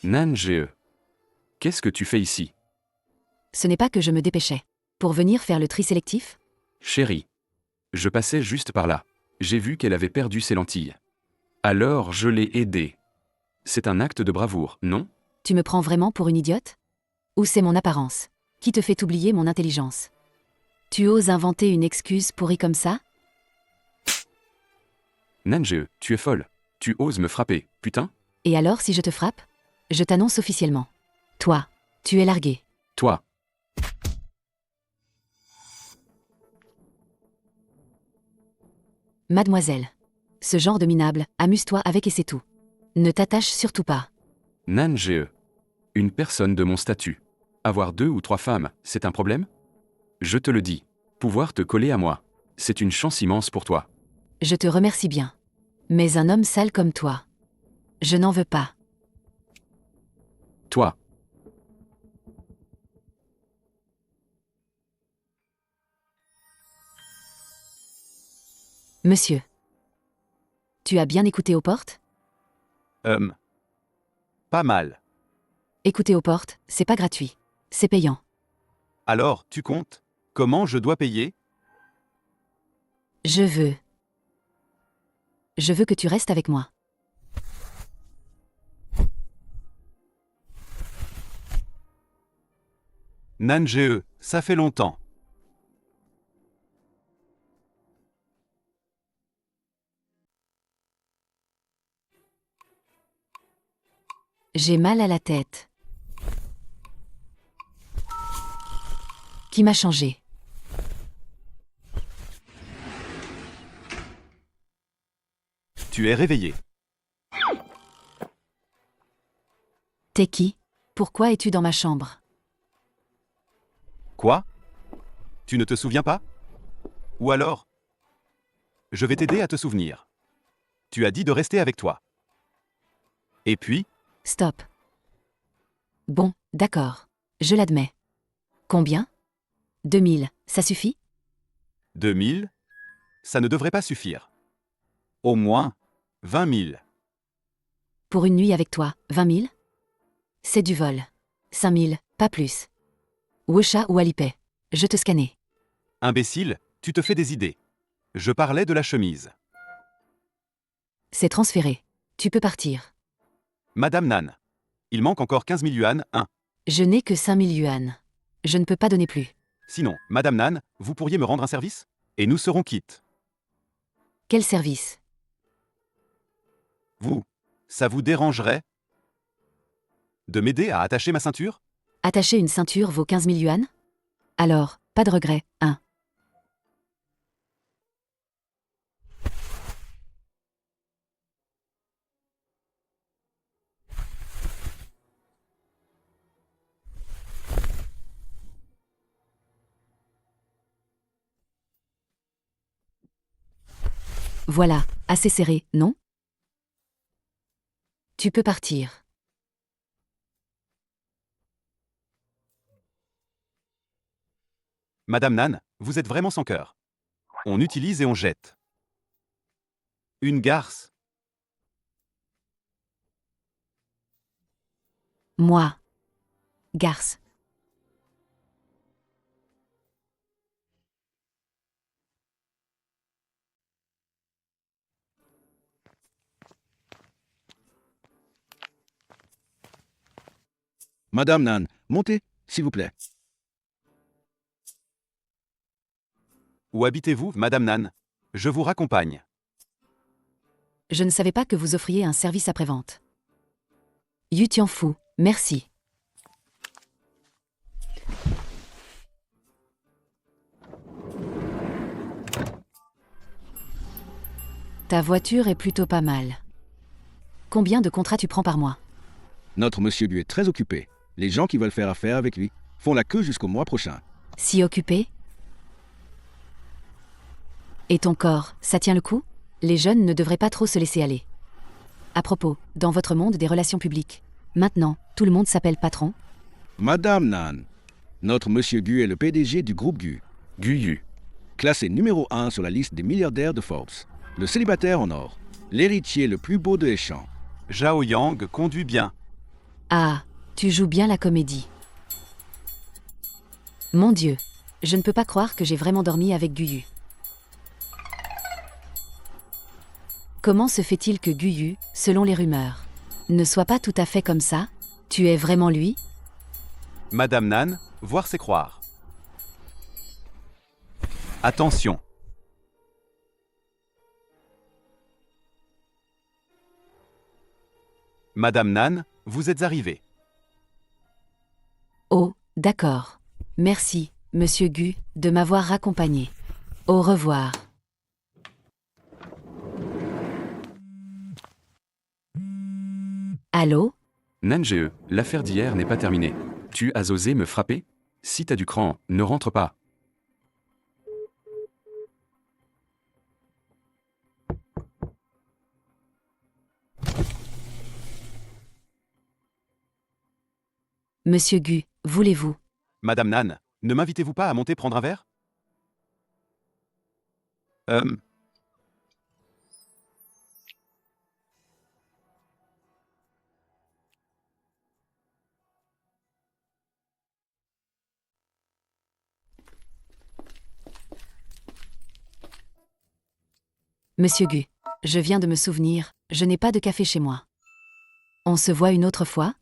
Nan Ge. Qu'est-ce que tu fais ici? Ce n'est pas que je me dépêchais. Pour venir faire le tri sélectif? Chérie. Je passais juste par là. J'ai vu qu'elle avait perdu ses lentilles. Alors je l'ai aidée. C'est un acte de bravoure, non? Tu me prends vraiment pour une idiote? Ou c'est mon apparence qui te fait oublier mon intelligence? Tu oses inventer une excuse pourrie comme ça? Nan Ge, tu es folle. Tu oses me frapper, putain? Et alors si je te frappe? Je t'annonce officiellement. Toi, tu es largué. Toi. Mademoiselle. Ce genre de minable, amuse-toi avec et c'est tout. Ne t'attache surtout pas. Nan Ge. Une personne de mon statut. Avoir 2 ou 3 femmes, c'est un problème? Je te le dis. Pouvoir te coller à moi, c'est une chance immense pour toi. Je te remercie bien. Mais un homme sale comme toi, je n'en veux pas. Toi. Monsieur. Tu as bien écouté aux portes? Pas mal. Écouter aux portes, c'est pas gratuit. C'est payant. Alors, tu comptes? Comment je dois payer? Je veux que tu restes avec moi. Nan Ge, ça fait longtemps. J'ai mal à la tête. Qui m'a changé? Tu es réveillé. T'es qui? Pourquoi es-tu dans ma chambre? Quoi? Tu ne te souviens pas? Ou alors? Je vais t'aider à te souvenir. Tu as dit de rester avec toi. Et puis? Stop. Bon, d'accord. Je l'admets. Combien? 2000, ça suffit? 2000? Ça ne devrait pas suffire. Au moins 20 000. Pour une nuit avec toi, 20 000? C'est du vol. 5 000, pas plus. Wosha ou Alipay, je te scannais. Imbécile, tu te fais des idées. Je parlais de la chemise. C'est transféré. Tu peux partir. Madame Nan. Il manque encore 15 000 yuan, 1. Je n'ai que 5 000 yuan. Je ne peux pas donner plus. Sinon, Madame Nan, vous pourriez me rendre un service? Et nous serons quittes. Quel service? Vous, ça vous dérangerait de m'aider à attacher ma ceinture? Attacher une ceinture vaut 15 000 yuan? Alors, pas de regret, hein. Voilà, assez serré, non? Tu peux partir. Madame Nan, vous êtes vraiment sans cœur. On utilise et on jette. Une garce. Moi. Garce. Madame Nan, montez, s'il vous plaît. Où habitez-vous, Madame Nan? Je vous raccompagne. Je ne savais pas que vous offriez un service après-vente. Yu Tianfu, merci. Ta voiture est plutôt pas mal. Combien de contrats tu prends par mois? Notre monsieur Gu est très occupé. Les gens qui veulent faire affaire avec lui font la queue jusqu'au mois prochain. Si occupé? Et ton corps, ça tient le coup? Les jeunes ne devraient pas trop se laisser aller. À propos, dans votre monde des relations publiques, maintenant, tout le monde s'appelle patron? Madame Nan, notre monsieur Gu est le PDG du groupe Gu, Guyu. classé numéro 1 sur la liste des milliardaires de Forbes. Le célibataire en or, l'héritier le plus beau de Eschan. Zhao Yang conduit bien. Ah, tu joues bien la comédie. Mon Dieu, je ne peux pas croire que j'ai vraiment dormi avec Guyu. Comment se fait-il que Guyu, selon les rumeurs, ne soit pas tout à fait comme ça? Tu es vraiment lui? Madame Nan, voir c'est croire. Attention. Madame Nan, vous êtes arrivée. Oh, d'accord. Merci, monsieur Gu, de m'avoir raccompagné. Au revoir. Allô? Nange, l'affaire d'hier n'est pas terminée. Tu as osé me frapper? Si t'as du cran, ne rentre pas. Monsieur Gu, voulez-vous? Madame Nan, ne m'invitez-vous pas à monter prendre un verre? Monsieur Gu, je viens de me souvenir, je n'ai pas de café chez moi. On se voit une autre fois?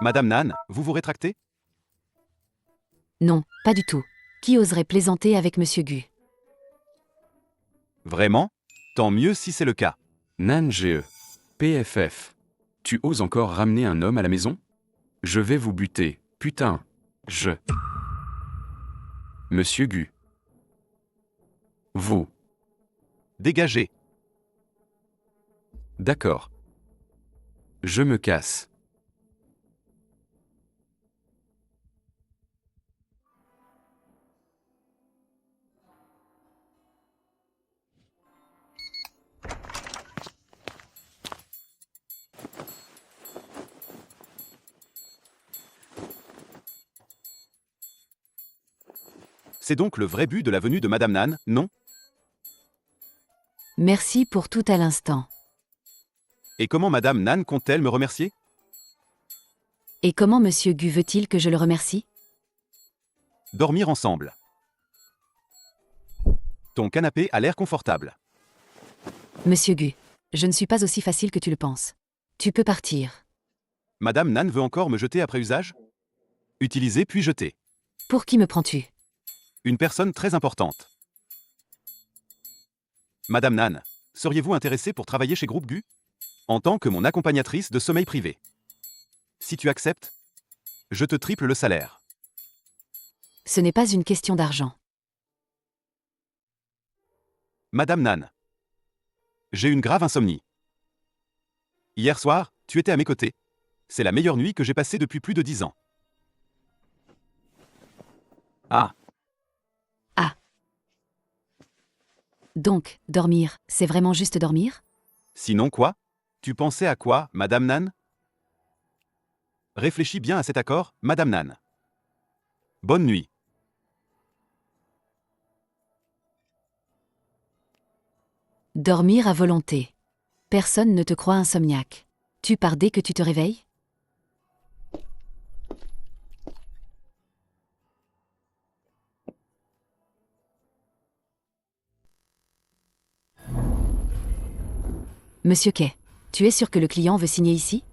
Madame Nan, vous vous rétractez? Non, pas du tout. Qui oserait plaisanter avec monsieur Gu? Vraiment? Tant mieux si c'est le cas. Nange, PFF. Tu oses encore ramener un homme à la maison? Je vais vous buter, putain. Monsieur Gu. Vous. Dégagez. D'accord. Je me casse. C'est donc le vrai but de la venue de Madame Nan, non? Merci pour tout à l'instant. Et comment Madame Nan compte-t-elle me remercier? Et comment monsieur Gu veut-il que je le remercie? Dormir ensemble. Ton canapé a l'air confortable. Monsieur Gu, je ne suis pas aussi facile que tu le penses. Tu peux partir. Madame Nan veut encore me jeter après usage? Utiliser puis jeter. Pour qui me prends-tu? Une personne très importante. Madame Nan, seriez-vous intéressée pour travailler chez Groupe Gu? En tant que mon accompagnatrice de sommeil privé. Si tu acceptes, je te triple le salaire. Ce n'est pas une question d'argent. Madame Nan, j'ai une grave insomnie. Hier soir, tu étais à mes côtés. C'est la meilleure nuit que j'ai passée depuis plus de 10 ans. Ah, Donc, dormir, c'est vraiment juste dormir? sinon quoi? Tu pensais à quoi, Madame Nan? Réfléchis bien à cet accord, Madame Nan. Bonne nuit. Dormir à volonté. Personne ne te croit insomniaque. Tu pars dès que tu te réveilles? Monsieur Kay, tu es sûr que le client veut signer ici?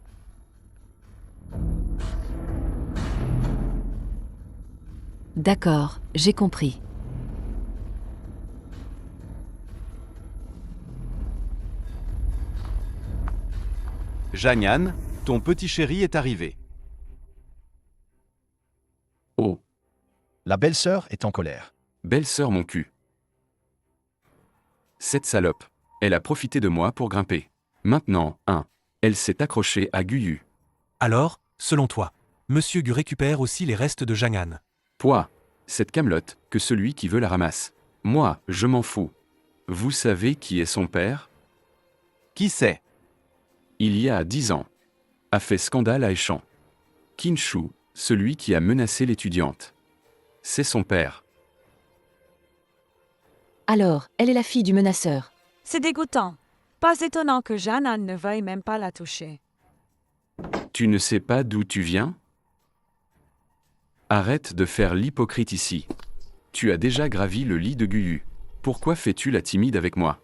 D'accord, j'ai compris. Jagnan, ton petit chéri est arrivé. Oh, La belle-sœur est en colère. belle-sœur mon cul. Cette salope, elle a profité de moi pour grimper. Maintenant, elle s'est accrochée à Guyu. Alors, selon toi, Monsieur Gu récupère aussi les restes de Jang'an. Pouah, cette camelote, que celui qui veut la ramasse. Moi, je m'en fous. Vous savez qui est son père? Qui c'est? Il y a 10 ans. A fait scandale à Échamps. Kinshu, celui qui a menacé l'étudiante. C'est son père. Alors, elle est la fille du menaceur. C'est dégoûtant. Pas étonnant que Janghan ne veuille même pas la toucher. Tu ne sais pas d'où tu viens? Arrête de faire l'hypocrite ici. Tu as déjà gravi le lit de Guyu. Pourquoi fais-tu la timide avec moi?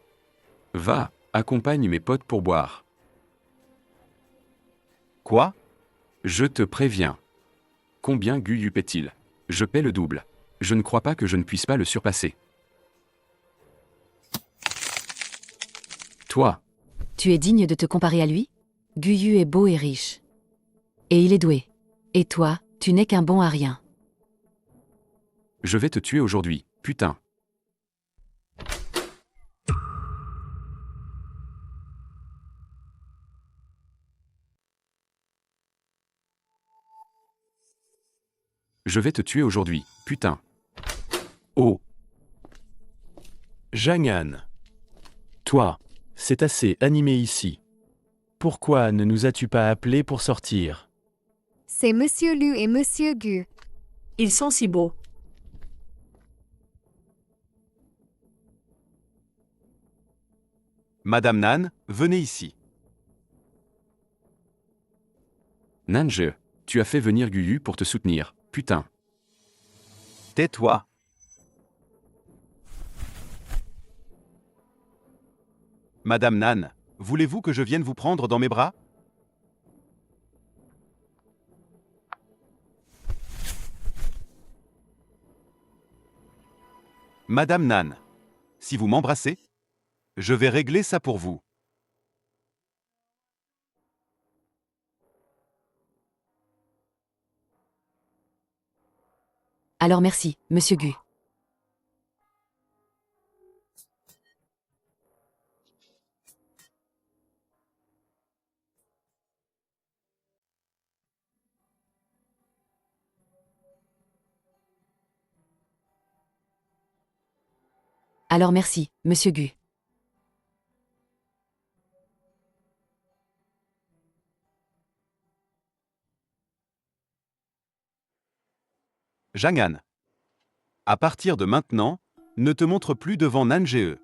Va, accompagne mes potes pour boire. Quoi? Je te préviens. Combien Guyu paie-t-il? Je paie le double. Je ne crois pas que je ne puisse pas le surpasser. Toi, Tu es digne de te comparer à lui? Guyu est beau et riche. Et il est doué. Et toi, tu n'es qu'un bon à rien. je vais te tuer aujourd'hui, putain. Je vais te tuer aujourd'hui, putain. Oh. Janghan. Toi, c'est assez animé ici. Pourquoi ne nous as-tu pas appelés pour sortir? C'est Monsieur Lu et Monsieur Gu. Ils sont si beaux. Madame Nan, venez ici. Nanje, tu as fait venir Guyu pour te soutenir, putain. Tais-toi. Madame Nan, voulez-vous que je vienne vous prendre dans mes bras? Madame Nan, si vous m'embrassez, je vais régler ça pour vous. Alors merci, Monsieur Gu. Alors merci, Monsieur Gu. Janghan. À partir de maintenant, ne te montre plus devant Nanje.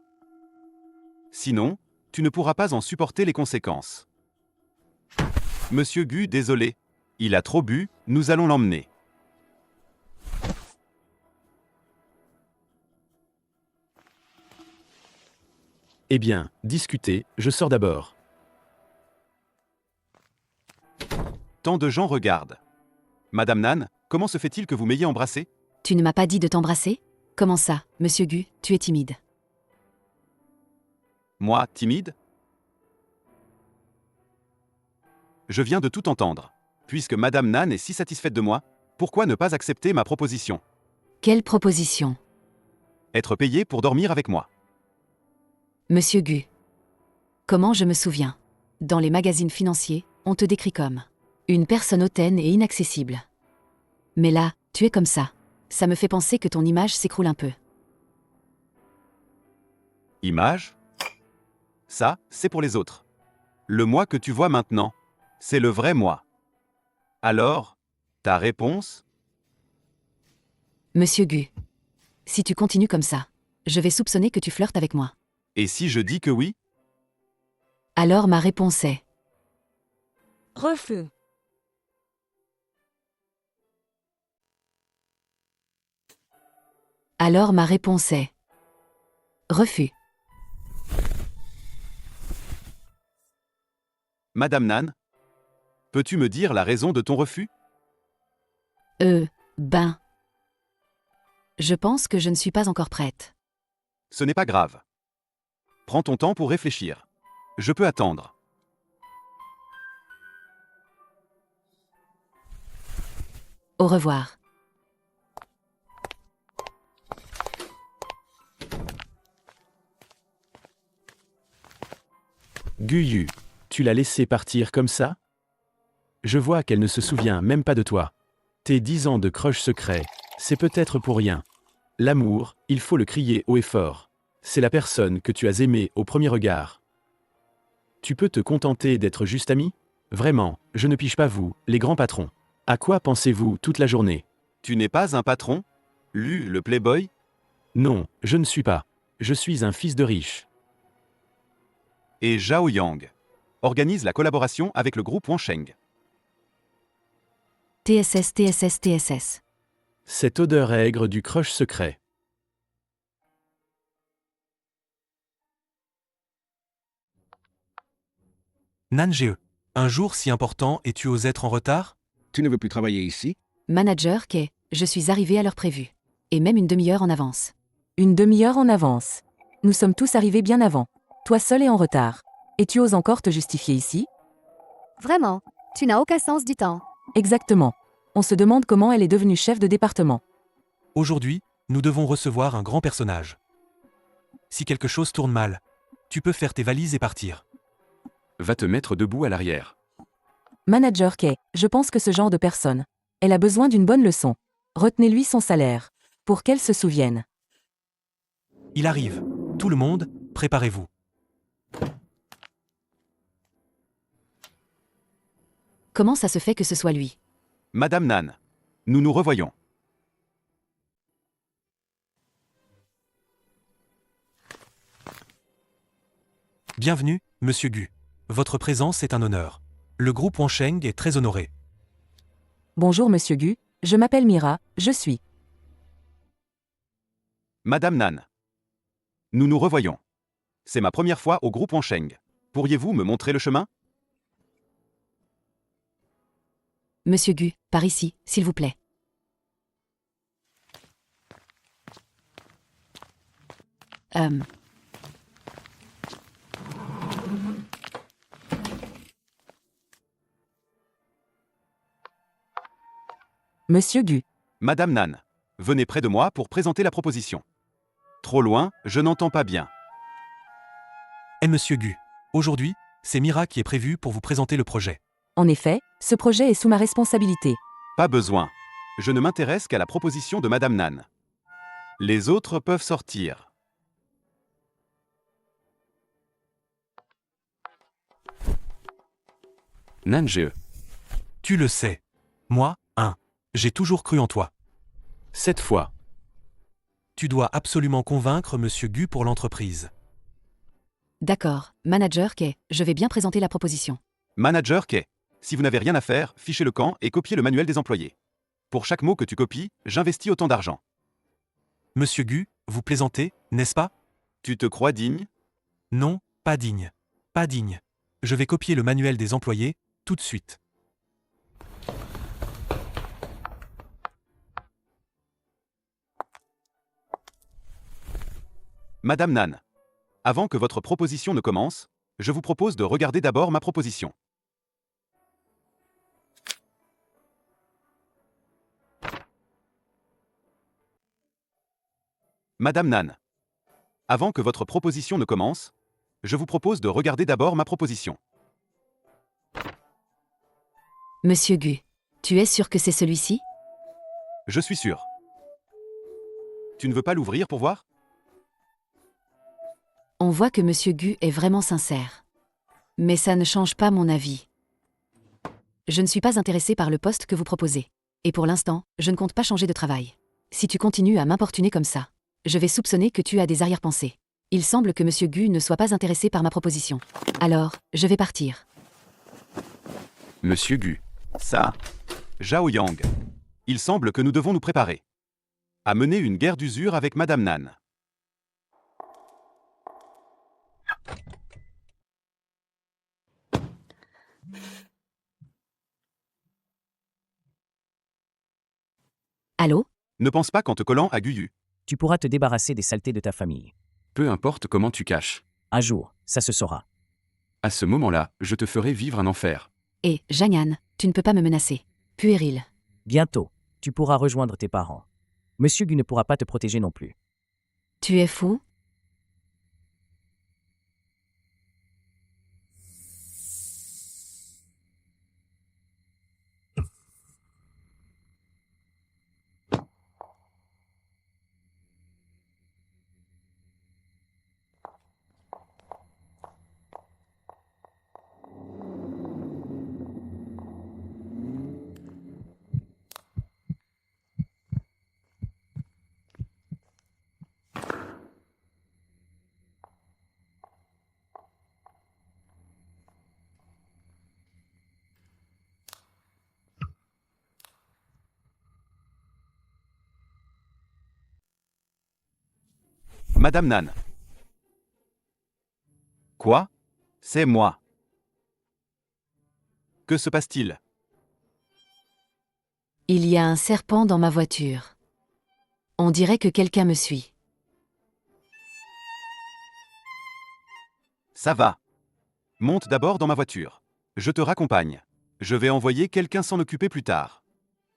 Sinon, tu ne pourras pas en supporter les conséquences. Monsieur Gu, désolé. Il a trop bu, nous allons l'emmener. Eh bien, discutez, je sors d'abord. Tant de gens regardent. Madame Nan, comment se fait-il que vous m'ayez embrassé? Tu ne m'as pas dit de t'embrasser? Comment ça, Monsieur Gu, tu es timide? Moi, timide? Je viens de tout entendre. Puisque Madame Nan est si satisfaite de moi, pourquoi ne pas accepter ma proposition? Quelle proposition? Être payé pour dormir avec moi. Monsieur Gu. Comment je me souviens? Dans les magazines financiers, on te décrit comme une personne hautaine et inaccessible. Mais là, tu es comme ça. Ça me fait penser que ton image s'écroule un peu. Image? Ça, c'est pour les autres. Le moi que tu vois maintenant, c'est le vrai moi. Alors, ta réponse? Monsieur Gu. Si tu continues comme ça, je vais soupçonner que tu flirtes avec moi. Et si je dis que oui? Alors ma réponse est Refus. Alors ma réponse est refus. Madame Nan, peux-tu me dire la raison de ton refus? Ben. Je pense que je ne suis pas encore prête. Ce n'est pas grave. Prends ton temps pour réfléchir. Je peux attendre. Au revoir. Guyu, tu l'as laissée partir comme ça? Je vois qu'elle ne se souvient même pas de toi. Tes 10 ans de crush secret, c'est peut-être pour rien. L'amour, il faut le crier haut et fort. C'est la personne que tu as aimée au premier regard. Tu peux te contenter d'être juste ami? Vraiment, je ne pige pas vous, les grands patrons. À quoi pensez-vous toute la journée? Tu n'es pas un patron? Lu, le playboy? Non, je ne suis pas. Je suis un fils de riche. et Zhao Yang organisent la collaboration avec le groupe Wansheng. TSS, TSS, TSS. Cette odeur aigre du crush secret. NanGE. Un jour si important et tu oses être en retard? Tu ne veux plus travailler ici? Manager Kay, je suis arrivé à l'heure prévue. Et même une demi-heure en avance. Une demi-heure en avance. Nous sommes tous arrivés bien avant. Toi seul et en retard. Et tu oses encore te justifier ici? Vraiment, tu n'as aucun sens du temps. Exactement. On se demande comment elle est devenue chef de département. Aujourd'hui, nous devons recevoir un grand personnage. Si quelque chose tourne mal, tu peux faire tes valises et partir. Va te mettre debout à l'arrière. Manager Kay, je pense que ce genre de personne, elle a besoin d'une bonne leçon. Retenez-lui son salaire. Pour qu'elle se souvienne. Il arrive. Tout le monde, préparez-vous. Comment ça se fait que ce soit lui? Madame Nan, nous nous revoyons. Bienvenue, Monsieur Gu. Votre présence est un honneur. Le groupe Wansheng est très honoré. Bonjour Monsieur Gu, je m'appelle Mira, je suis. Madame Nan, nous nous revoyons. C'est ma première fois au groupe Wansheng. Pourriez-vous me montrer le chemin? Monsieur Gu, par ici, s'il vous plaît. Monsieur Gu. Madame Nan, venez près de moi pour présenter la proposition. Trop loin, je n'entends pas bien. Et Monsieur Gu. Aujourd'hui, c'est Mira qui est prévue pour vous présenter le projet. En effet, ce projet est sous ma responsabilité. Pas besoin. Je ne m'intéresse qu'à la proposition de Madame Nan. Les autres peuvent sortir. NanGE. Tu le sais. Moi, j'ai toujours cru en toi. Cette fois. Tu dois absolument convaincre Monsieur Gu pour l'entreprise. D'accord, Manager Kay, je vais bien présenter la proposition. Manager Kay, si vous n'avez rien à faire, fichez le camp et copiez le manuel des employés. Pour chaque mot que tu copies, j'investis autant d'argent. Monsieur Gu, vous plaisantez, n'est-ce pas? Tu te crois digne? Non, pas digne. Pas digne. Je vais copier le manuel des employés, tout de suite. Madame Nan, avant que votre proposition ne commence, je vous propose de regarder d'abord ma proposition. Madame Nan, avant que votre proposition ne commence, je vous propose de regarder d'abord ma proposition. Monsieur Gu, tu es sûr que c'est celui-ci? Je suis sûr. Tu ne veux pas l'ouvrir pour voir? On voit que Monsieur Gu est vraiment sincère. Mais ça ne change pas mon avis. Je ne suis pas intéressé par le poste que vous proposez. Et pour l'instant, je ne compte pas changer de travail. Si tu continues à m'importuner comme ça, je vais soupçonner que tu as des arrière-pensées. Il semble que Monsieur Gu ne soit pas intéressé par ma proposition. Alors, je vais partir. Monsieur Gu. Ça, Zhao Yang. Il semble que nous devons nous préparer à mener une guerre d'usure avec Madame Nan. Allô? Ne pense pas qu'en te collant à Guyu. Tu pourras te débarrasser des saletés de ta famille. Peu importe comment tu caches. Un jour, ça se saura. À ce moment-là, je te ferai vivre un enfer. Et, Jang'an, tu ne peux pas me menacer. Puéril. Bientôt, tu pourras rejoindre tes parents. Monsieur Gu ne pourra pas te protéger non plus. Tu es fou? Madame Nan. Quoi? C'est moi. Que se passe-t-il? Il y a un serpent dans ma voiture. On dirait que quelqu'un me suit. Ça va. Monte d'abord dans ma voiture. Je te raccompagne. Je vais envoyer quelqu'un s'en occuper plus tard.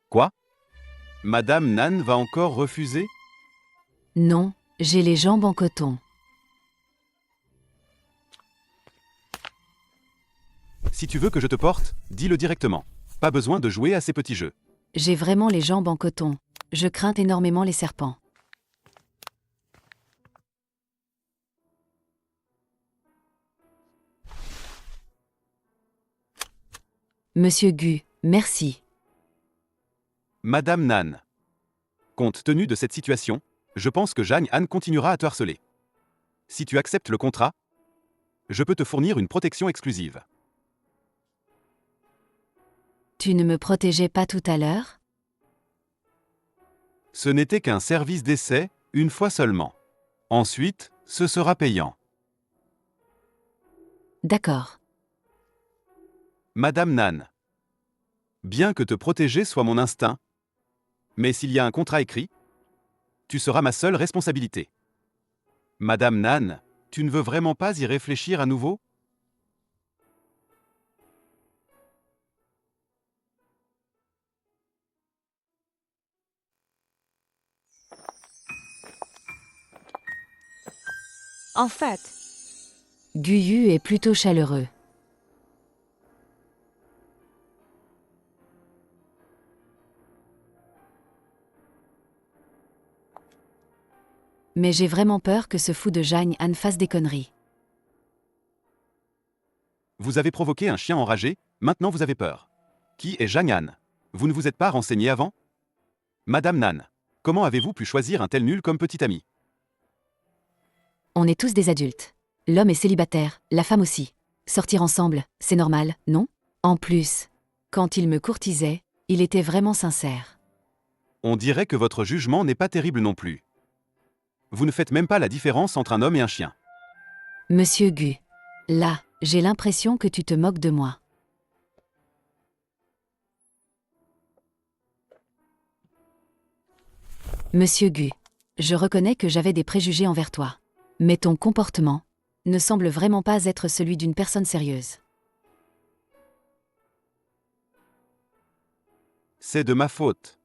Quoi? Madame Nan va encore refuser? Non, j'ai les jambes en coton. Si tu veux que je te porte, dis-le directement. Pas besoin de jouer à ces petits jeux. J'ai vraiment les jambes en coton. Je crains énormément les serpents. Monsieur Gu, merci. Madame Nan. Compte tenu de cette situation, je pense que Jeanne continuera à te harceler. Si tu acceptes le contrat, je peux te fournir une protection exclusive. Tu ne me protégeais pas tout à l'heure? Ce n'était qu'un service d'essai, une fois seulement. Ensuite, ce sera payant. D'accord. Madame Nan. Bien que te protéger soit mon instinct, mais s'il y a un contrat écrit, tu seras ma seule responsabilité. Madame Nan, tu ne veux vraiment pas y réfléchir à nouveau? En fait, Guyu est plutôt chaleureux. Mais j'ai vraiment peur que ce fou de Jeanne fasse des conneries. Vous avez provoqué un chien enragé, maintenant vous avez peur. Qui est Jeanne? Vous ne vous êtes pas renseigné avant? Madame Nan, comment avez-vous pu choisir un tel nul comme petit ami? On est tous des adultes. L'homme est célibataire, la femme aussi. Sortir ensemble, c'est normal, non? En plus, quand il me courtisait, il était vraiment sincère. On dirait que votre jugement n'est pas terrible non plus. Vous ne faites même pas la différence entre un homme et un chien. Monsieur Gu, là, j'ai l'impression que tu te moques de moi. Monsieur Gu, je reconnais que j'avais des préjugés envers toi. Mais ton comportement ne semble vraiment pas être celui d'une personne sérieuse. C'est de ma faute.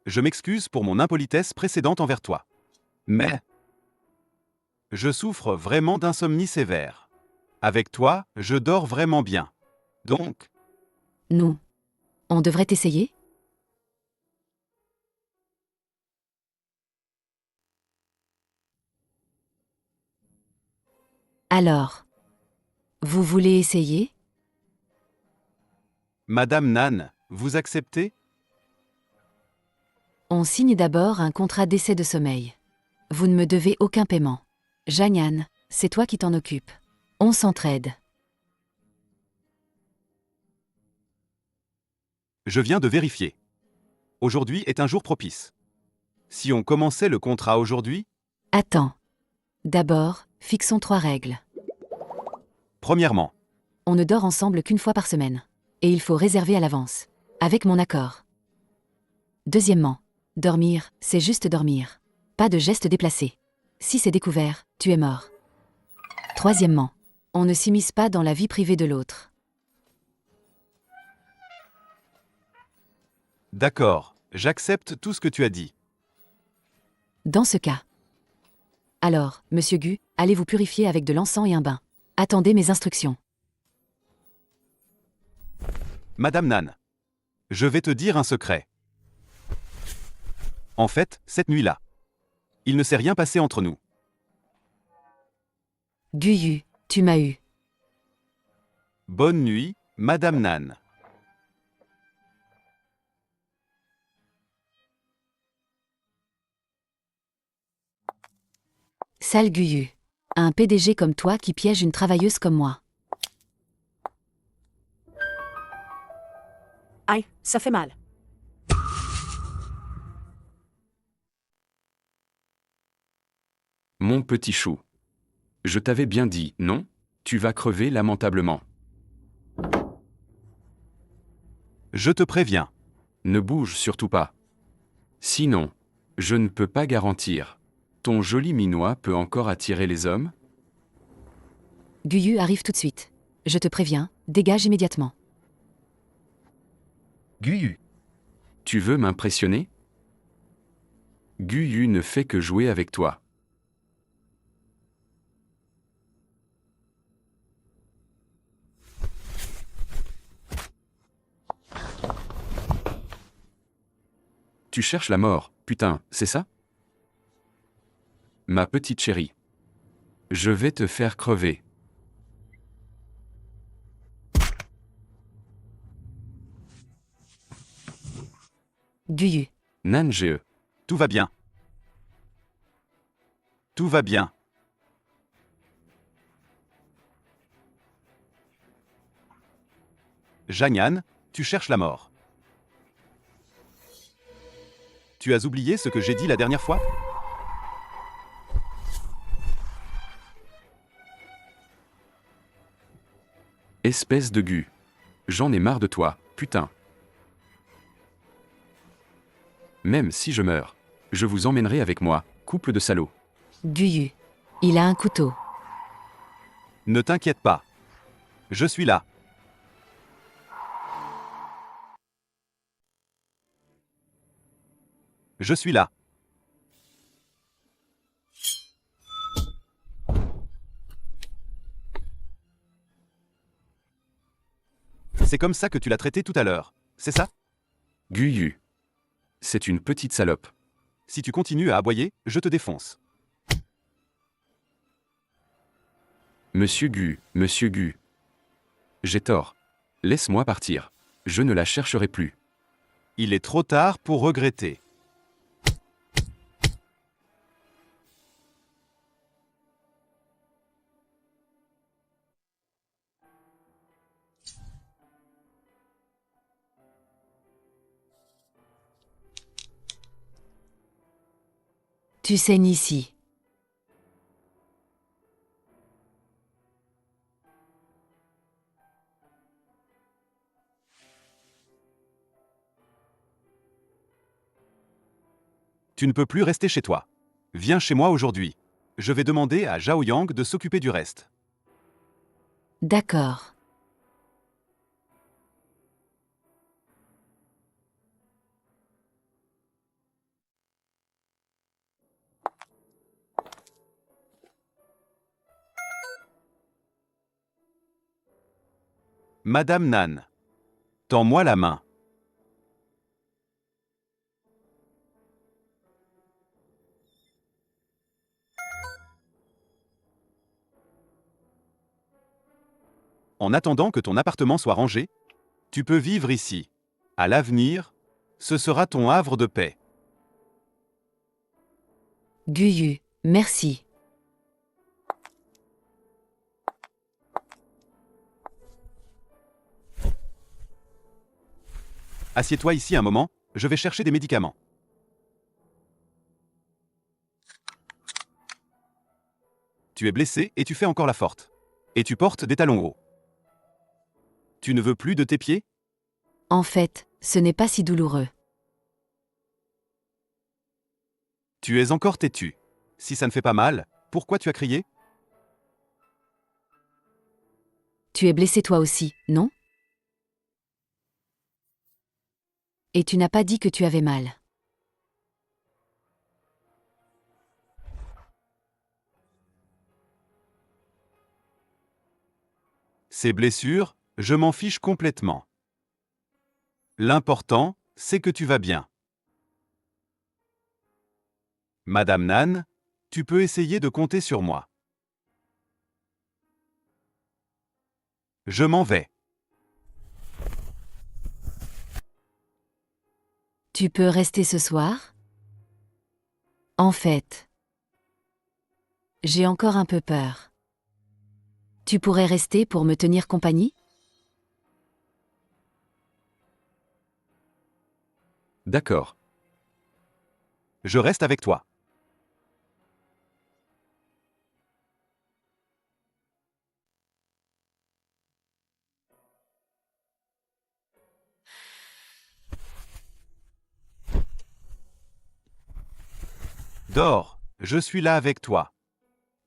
Je m'excuse pour mon impolitesse précédente envers toi. Mais je souffre vraiment d'insomnie sévère. Avec toi, je dors vraiment bien. Donc, Nous, on devrait essayer? Alors, vous voulez essayer? Madame Nan, vous acceptez? On signe d'abord un contrat d'essai de sommeil. Vous ne me devez aucun paiement. Jeanne, c'est toi qui t'en occupes. On s'entraide. Je viens de vérifier. Aujourd'hui est un jour propice. Si on commençait le contrat aujourd'hui, Attends. D'abord, fixons 3 règles. premièrement, On ne dort ensemble qu'une fois par semaine. Et il faut réserver à l'avance. Avec mon accord. Deuxièmement, dormir, c'est juste dormir. Pas de gestes déplacés. Si c'est découvert, tu es mort. Troisièmement, on ne s'immisce pas dans la vie privée de l'autre. d'accord, j'accepte tout ce que tu as dit. Dans ce cas. Alors, monsieur Gu, allez vous purifier avec de l'encens et un bain. Attendez mes instructions. Madame Nan, je vais te dire un secret. En fait, cette nuit-là, il ne s'est rien passé entre nous. Guyu, tu m'as eu. Bonne nuit, Madame Nan. Sale Guyu. Un PDG comme toi qui piège une travailleuse comme moi. Aïe, ça fait mal. Mon petit chou. Je t'avais bien dit, non? Tu vas crever lamentablement. Je te préviens. Ne bouge surtout pas. Sinon, je ne peux pas garantir. Ton joli minois peut encore attirer les hommes? Guyu arrive tout de suite. Je te préviens, dégage immédiatement. Guyu. Tu veux m'impressionner? Guyu ne fait que jouer avec toi. Tu cherches la mort, putain, c'est ça? Ma petite chérie. Je vais te faire crever. Guyu. Nange. Tout va bien. Tout va bien. Janyan, tu cherches la mort. Tu as oublié ce que j'ai dit la dernière fois? Espèce de gu. J'en ai marre de toi, putain. Même si je meurs, je vous emmènerai avec moi, couple de salauds. Guyu. Il a un couteau. Ne t'inquiète pas. Je suis là. Je suis là. C'est comme ça que tu l'as traité tout à l'heure, c'est ça? Guyu. C'est une petite salope. Si tu continues à aboyer, je te défonce. Monsieur Gu. J'ai tort. Laisse-moi partir. Je ne la chercherai plus. Il est trop tard pour regretter. Tu saignes ici. Tu ne peux plus rester chez toi. Viens chez moi aujourd'hui. Je vais demander à Zhao Yang de s'occuper du reste. D'accord. Madame Nan. Tends-moi la main. En attendant que ton appartement soit rangé, tu peux vivre ici. À l'avenir, ce sera ton havre de paix. Guyu. Merci. Assieds-toi ici un moment, je vais chercher des médicaments. Tu es blessé et tu fais encore la forte. Et tu portes des talons hauts. Tu ne veux plus de tes pieds? En fait, ce n'est pas si douloureux. Tu es encore têtu. Si ça ne fait pas mal, pourquoi tu as crié? Tu es blessé toi aussi, non? Et tu n'as pas dit que tu avais mal. Ces blessures, je m'en fiche complètement. L'important, c'est que tu vas bien. Madame Nan, tu peux essayer de compter sur moi. Je m'en vais. Tu peux rester ce soir? En fait, j'ai encore un peu peur. Tu pourrais rester pour me tenir compagnie? D'accord. Je reste avec toi. Dors, je suis là avec toi.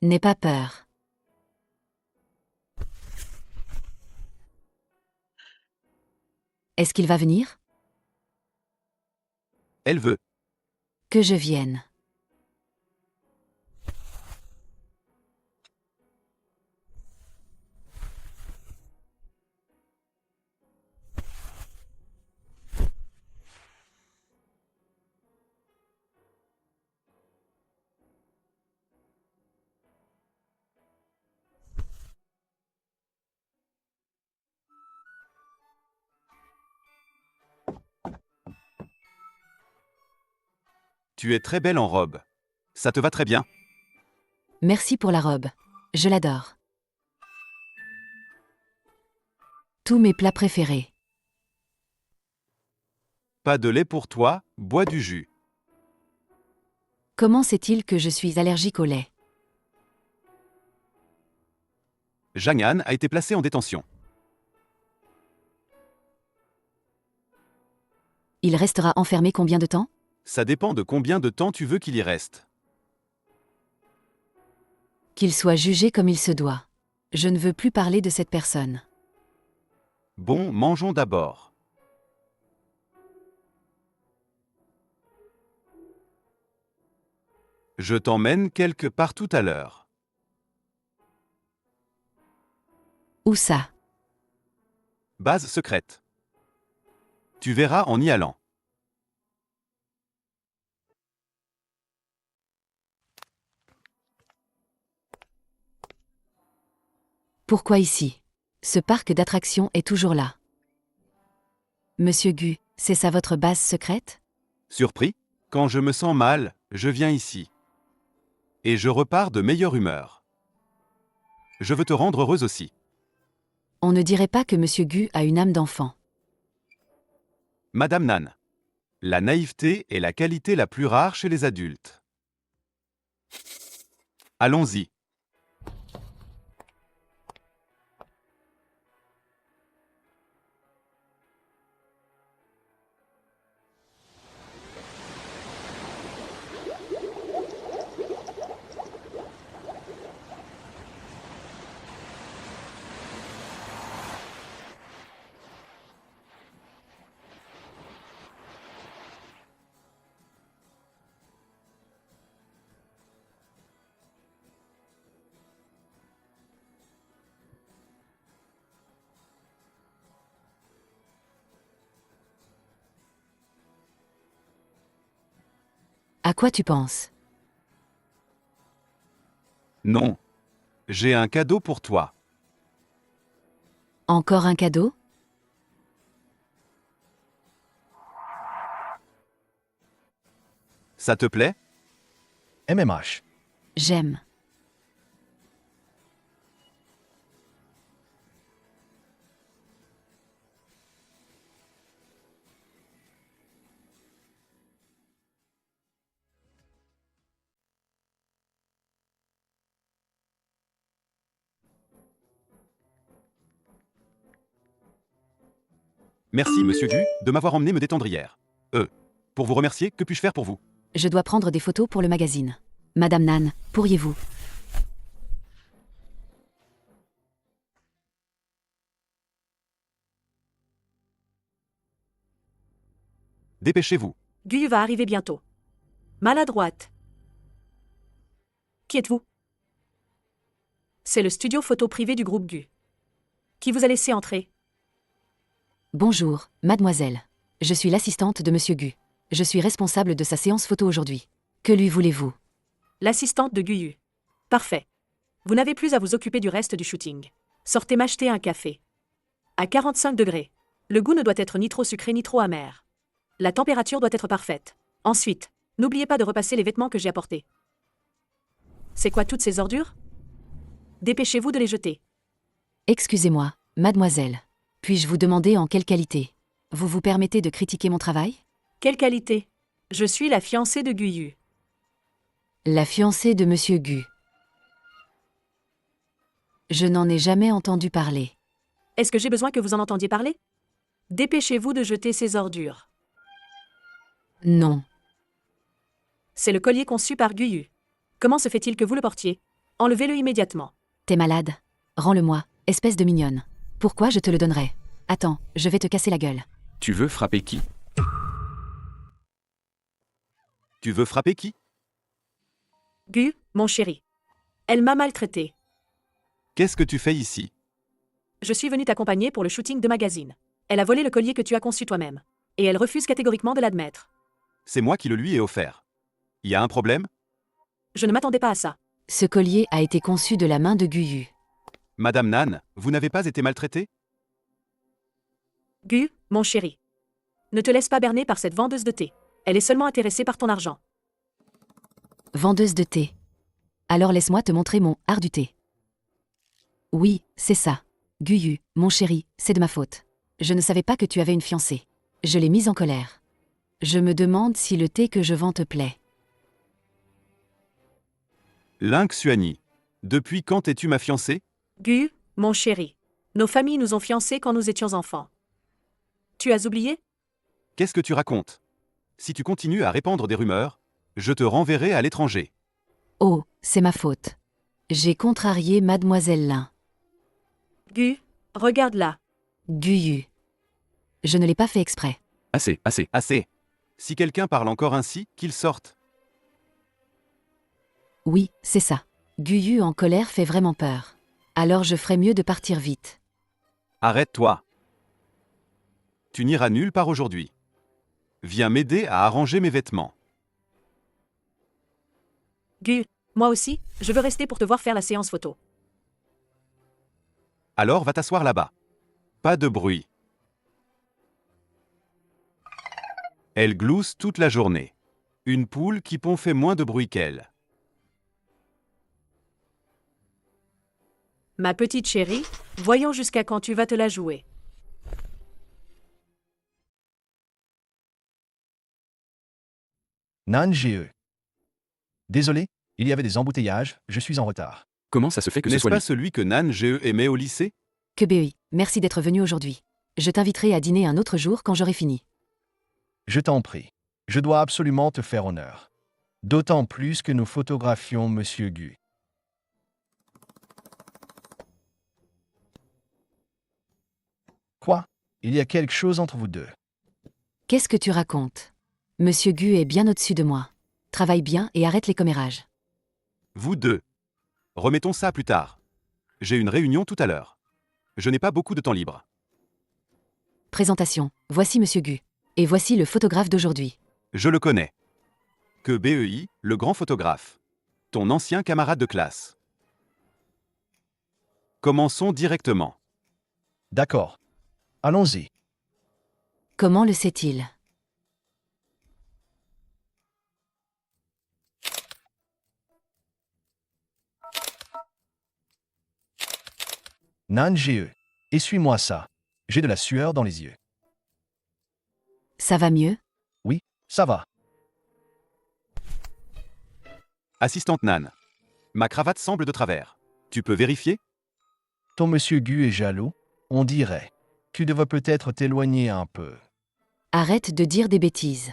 N'aie pas peur. Est-ce qu'il va venir? Elle veut. Que je vienne. Tu es très belle en robe. Ça te va très bien? Merci pour la robe. Je l'adore. Tous mes plats préférés. Pas de lait pour toi, bois du jus. Comment sait-il que je suis allergique au lait? Jang'an a été placé en détention. Il restera enfermé combien de temps? Ça dépend de combien de temps tu veux qu'il y reste. Qu'il soit jugé comme il se doit. Je ne veux plus parler de cette personne. Bon, mangeons d'abord. Je t'emmène quelque part tout à l'heure. Où ça? Base secrète. Tu verras en y allant. Pourquoi ici? Ce parc d'attractions est toujours là. Monsieur Gu, c'est ça votre base secrète? Surpris? Quand je me sens mal, je viens ici. Et je repars de meilleure humeur. Je veux te rendre heureuse aussi. On ne dirait pas que Monsieur Gu a une âme d'enfant. Madame Nan. La naïveté est la qualité la plus rare chez les adultes. Allons-y. À quoi tu penses? Non. J'ai un cadeau pour toi. Encore un cadeau? Ça te plaît? MMH. J'aime. Merci, monsieur Gu, de m'avoir emmené me détendre hier. Pour vous remercier, que puis-je faire pour vous? Je dois prendre des photos pour le magazine. Madame Nan, pourriez-vous? Dépêchez-vous. Gu va arriver bientôt. Maladroite. Qui êtes-vous? C'est le studio photo privé du groupe Gu. Qui vous a laissé entrer? Bonjour, mademoiselle. Je suis l'assistante de Monsieur Gu. Je suis responsable de sa séance photo aujourd'hui. Que lui voulez-vous? L'assistante de Guyu. Parfait. Vous n'avez plus à vous occuper du reste du shooting. Sortez m'acheter un café. À 45 degrés. Le goût ne doit être ni trop sucré ni trop amer. La température doit être parfaite. Ensuite, n'oubliez pas de repasser les vêtements que j'ai apportés. C'est quoi toutes ces ordures? Dépêchez-vous de les jeter. Excusez-moi, mademoiselle. Puis-je vous demander en quelle qualité? Vous vous permettez de critiquer mon travail? Quelle qualité? Je suis la fiancée de Guyu. La fiancée de Monsieur Gu. Je n'en ai jamais entendu parler. Est-ce que j'ai besoin que vous en entendiez parler? Dépêchez-vous de jeter ces ordures. Non. C'est le collier conçu par Guyu. Comment se fait-il que vous le portiez? Enlevez-le immédiatement. T'es malade? Rends-le-moi, espèce de mignonne. Pourquoi je te le donnerais? Attends, je vais te casser la gueule. Tu veux frapper qui? Tu veux frapper qui? Gu, mon chéri. Elle m'a maltraité. Qu'est-ce que tu fais ici? Je suis venue t'accompagner pour le shooting de magazine. Elle a volé le collier que tu as conçu toi-même. Et elle refuse catégoriquement de l'admettre. C'est moi qui le lui ai offert. Y a un problème? Je ne m'attendais pas à ça. Ce collier a été conçu de la main de Guyu. Madame Nan, vous n'avez pas été maltraitée? Gu, mon chéri. Ne te laisse pas berner par cette vendeuse de thé. Elle est seulement intéressée par ton argent. Vendeuse de thé. Alors laisse-moi te montrer mon art du thé. Oui, c'est ça. Guyu, mon chéri, c'est de ma faute. Je ne savais pas que tu avais une fiancée. Je l'ai mise en colère. Je me demande si le thé que je vends te plaît. Link Suani. Depuis quand es-tu ma fiancée? Gu, mon chéri. Nos familles nous ont fiancés quand nous étions enfants. Tu as oublié? Qu'est-ce que tu racontes? Si tu continues à répandre des rumeurs, je te renverrai à l'étranger. Oh, c'est ma faute. J'ai contrarié Mademoiselle Lin. Gu, regarde là. Guyu. Je ne l'ai pas fait exprès. Assez, assez. Assez. Si quelqu'un parle encore ainsi, qu'il sorte. Oui, c'est ça. Guyu en colère fait vraiment peur. Alors je ferais mieux de partir vite. Arrête-toi. Tu n'iras nulle part aujourd'hui. Viens m'aider à arranger mes vêtements. Gu, moi aussi, je veux rester pour te voir faire la séance photo. Alors va t'asseoir là-bas. Pas de bruit. Elle glousse toute la journée. Une poule qui pond fait moins de bruit qu'elle. Ma petite chérie, voyons jusqu'à quand tu vas te la jouer. Nan GE. Désolé, il y avait des embouteillages, je suis en retard. Comment ça se fait que ce N'est-ce soit pas lui? celui que Nan GE aimait au lycée? Que BEI, merci d'être venu aujourd'hui. Je t'inviterai à dîner un autre jour quand j'aurai fini. Je t'en prie. Je dois absolument te faire honneur. D'autant plus que nous photographions Monsieur Gu. Quoi? Il y a quelque chose entre vous deux. Qu'est-ce que tu racontes? Monsieur Gu est bien au-dessus de moi. Travaille bien et arrête les commérages. Vous deux. Remettons ça plus tard. J'ai une réunion tout à l'heure. Je n'ai pas beaucoup de temps libre. Présentation. Voici Monsieur Gu. Et voici le photographe d'aujourd'hui. Je le connais. Que BEI, le grand photographe. Ton ancien camarade de classe. Commençons directement. D'accord. Allons-y. Comment le sait-il? Nan GE. Essuie-moi ça. J'ai de la sueur dans les yeux. Ça va mieux? Oui, ça va. Assistante Nan. Ma cravate semble de travers. Tu peux vérifier? Ton monsieur Gu est jaloux, on dirait. Tu devrais peut-être t'éloigner un peu. Arrête de dire des bêtises.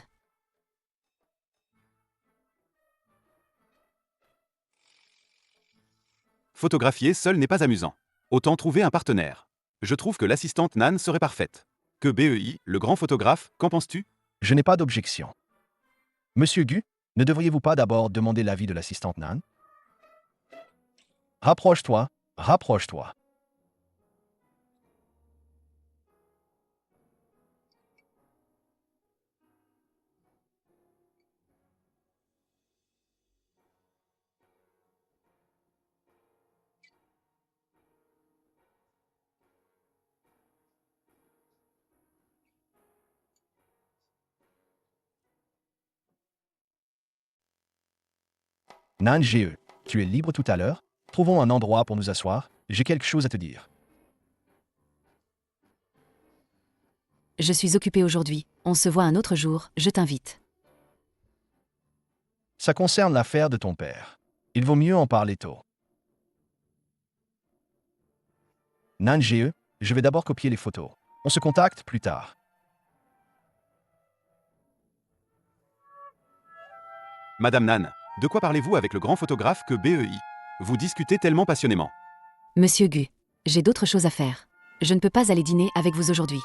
Photographier seul n'est pas amusant. Autant trouver un partenaire. Je trouve que l'assistante Nan serait parfaite. Que BEI, le grand photographe, qu'en penses-tu? Je n'ai pas d'objection. Monsieur Gu, ne devriez-vous pas d'abord demander l'avis de l'assistante Nan? Rapproche-toi, rapproche-toi. Nan GE, tu es libre tout à l'heure? Trouvons un endroit pour nous asseoir, j'ai quelque chose à te dire. Je suis occupée aujourd'hui. On se voit un autre jour, je t'invite. Ça concerne l'affaire de ton père. Il vaut mieux en parler tôt. Nan GE, je vais d'abord copier les photos. On se contacte plus tard. Madame Nan, de quoi parlez-vous avec le grand photographe que BEI? Vous discutez tellement passionnément. Monsieur Gu, j'ai d'autres choses à faire. Je ne peux pas aller dîner avec vous aujourd'hui.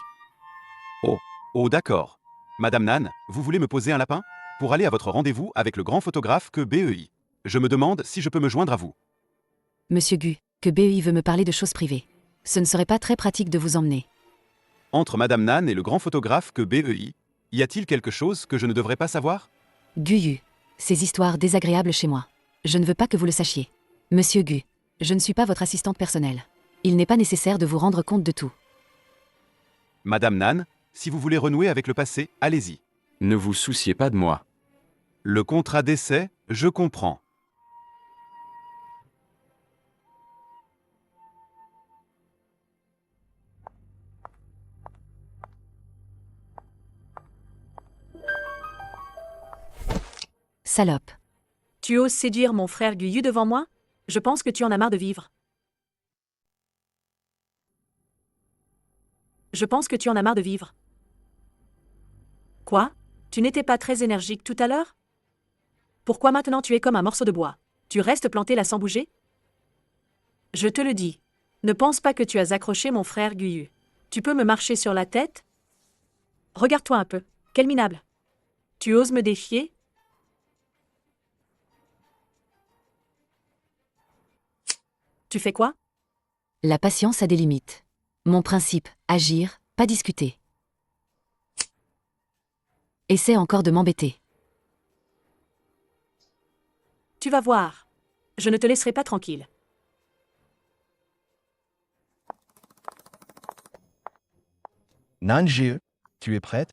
Oh d'accord. Madame Nan, vous voulez me poser un lapin? Pour aller à votre rendez-vous avec le grand photographe que BEI. Je me demande si je peux me joindre à vous. Monsieur Gu, que BEI veut me parler de choses privées. Ce ne serait pas très pratique de vous emmener. Entre Madame Nan et le grand photographe que BEI, y a-t-il quelque chose que je ne devrais pas savoir? Guyu, ces histoires désagréables chez moi. Je ne veux pas que vous le sachiez. Monsieur Gu, je ne suis pas votre assistante personnelle. Il n'est pas nécessaire de vous rendre compte de tout. Madame Nan, si vous voulez renouer avec le passé, allez-y. Ne vous souciez pas de moi. Le contrat d'essai, je comprends. Salope. Tu oses séduire mon frère Guyu devant moi? Je pense que tu en as marre de vivre. Je pense que tu en as marre de vivre. Quoi? Tu n'étais pas très énergique tout à l'heure? Pourquoi maintenant tu es comme un morceau de bois? Tu restes planté là sans bouger? Je te le dis. Ne pense pas que tu as accroché mon frère Guyu. Tu peux me marcher sur la tête? Regarde-toi un peu. Quel minable. Tu oses me défier? Tu fais quoi? La patience a des limites. Mon principe, agir, pas discuter. Essaie encore de m'embêter. Tu vas voir. Je ne te laisserai pas tranquille. Nan GE, tu es prête?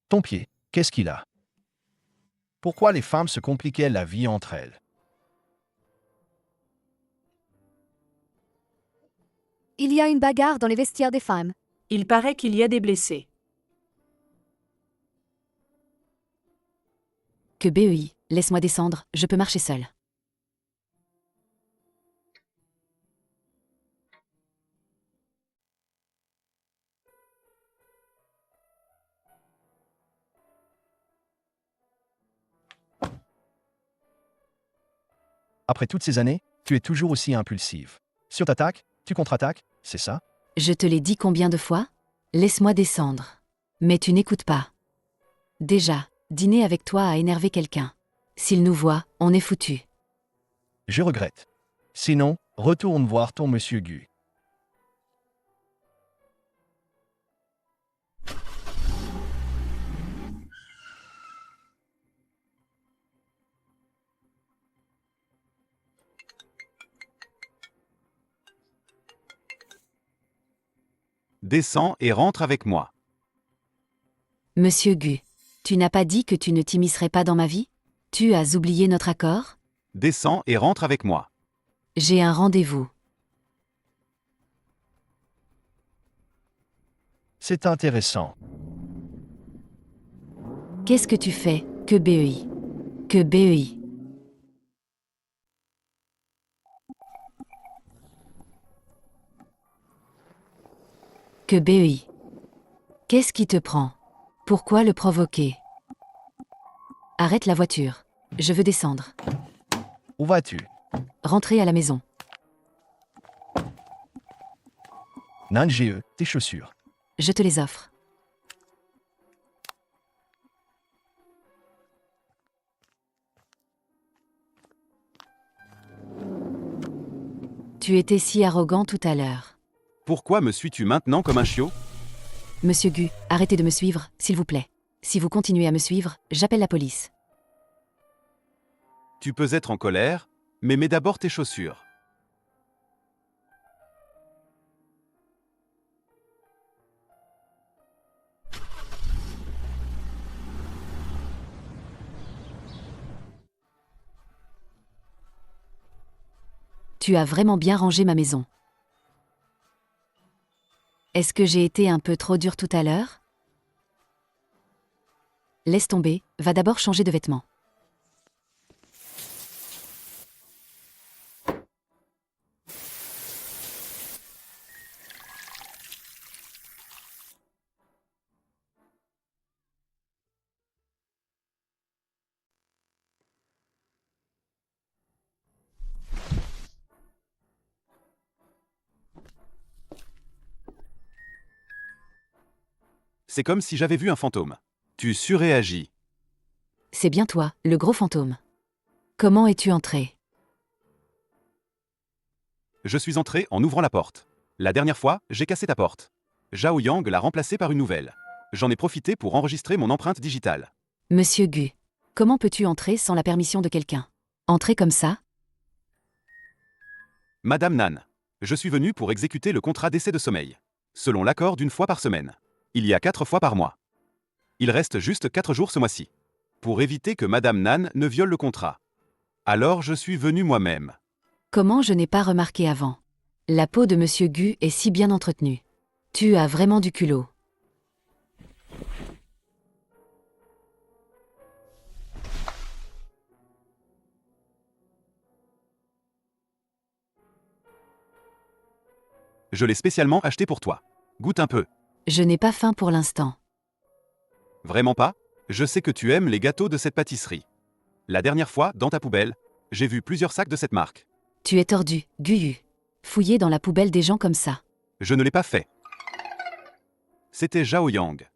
Ton pied, qu'est-ce qu'il a? Pourquoi les femmes se compliquaient la vie entre elles? Il y a une bagarre dans les vestiaires des femmes. Il paraît qu'il y a des blessés. Que BEI, laisse-moi descendre, je peux marcher seule. Après toutes ces années, tu es toujours aussi impulsive. Sur t'attaques, tu contre-attaques, c'est ça? Je te l'ai dit combien de fois? Laisse-moi descendre. Mais tu n'écoutes pas. Déjà, dîner avec toi a énervé quelqu'un. S'il nous voit, on est foutu. Je regrette. Sinon, retourne voir ton monsieur Gu. Descends et rentre avec moi. Monsieur Gu, tu n'as pas dit que tu ne t'immiscerais pas dans ma vie? Tu as oublié notre accord? Descends et rentre avec moi. J'ai un rendez-vous. C'est intéressant. Qu'est-ce que tu fais? Que BEI? Que BEI? Que BEI? Qu'est-ce qui te prend? Pourquoi le provoquer? Arrête la voiture. Je veux descendre. Où vas-tu? Rentrer à la maison. Nan GE, tes chaussures. Je te les offre. Tu étais si arrogant tout à l'heure. Pourquoi me suis-tu maintenant comme un chiot? Monsieur Gu, arrêtez de me suivre, s'il vous plaît. Si vous continuez à me suivre, j'appelle la police. Tu peux être en colère, mais mets d'abord tes chaussures. Tu as vraiment bien rangé ma maison. Est-ce que j'ai été un peu trop dur tout à l'heure? Laisse tomber, va d'abord changer de vêtements. C'est comme si j'avais vu un fantôme. Tu surréagis. C'est bien toi, le gros fantôme. Comment es-tu entré? Je suis entré en ouvrant la porte. La dernière fois, j'ai cassé ta porte. Zhao Yang l'a remplacée par une nouvelle. J'en ai profité pour enregistrer mon empreinte digitale. Monsieur Gu, comment peux-tu entrer sans la permission de quelqu'un? Entrer comme ça? Madame Nan, je suis venu pour exécuter le contrat d'essai de sommeil. Selon l'accord d'une fois par semaine. Il y a 4 fois par mois. Il reste juste 4 jours ce mois-ci. Pour éviter que Madame Nan ne viole le contrat. Alors je suis venu moi-même. Comment je n'ai pas remarqué avant? La peau de Monsieur Gu est si bien entretenue. Tu as vraiment du culot. Je l'ai spécialement acheté pour toi. Goûte un peu. Je n'ai pas faim pour l'instant. Vraiment pas? Je sais que tu aimes les gâteaux de cette pâtisserie. La dernière fois, dans ta poubelle, j'ai vu plusieurs sacs de cette marque. Tu es tordu, Guyu. Fouiller dans la poubelle des gens comme ça. Je ne l'ai pas fait. C'était Zhao Yang.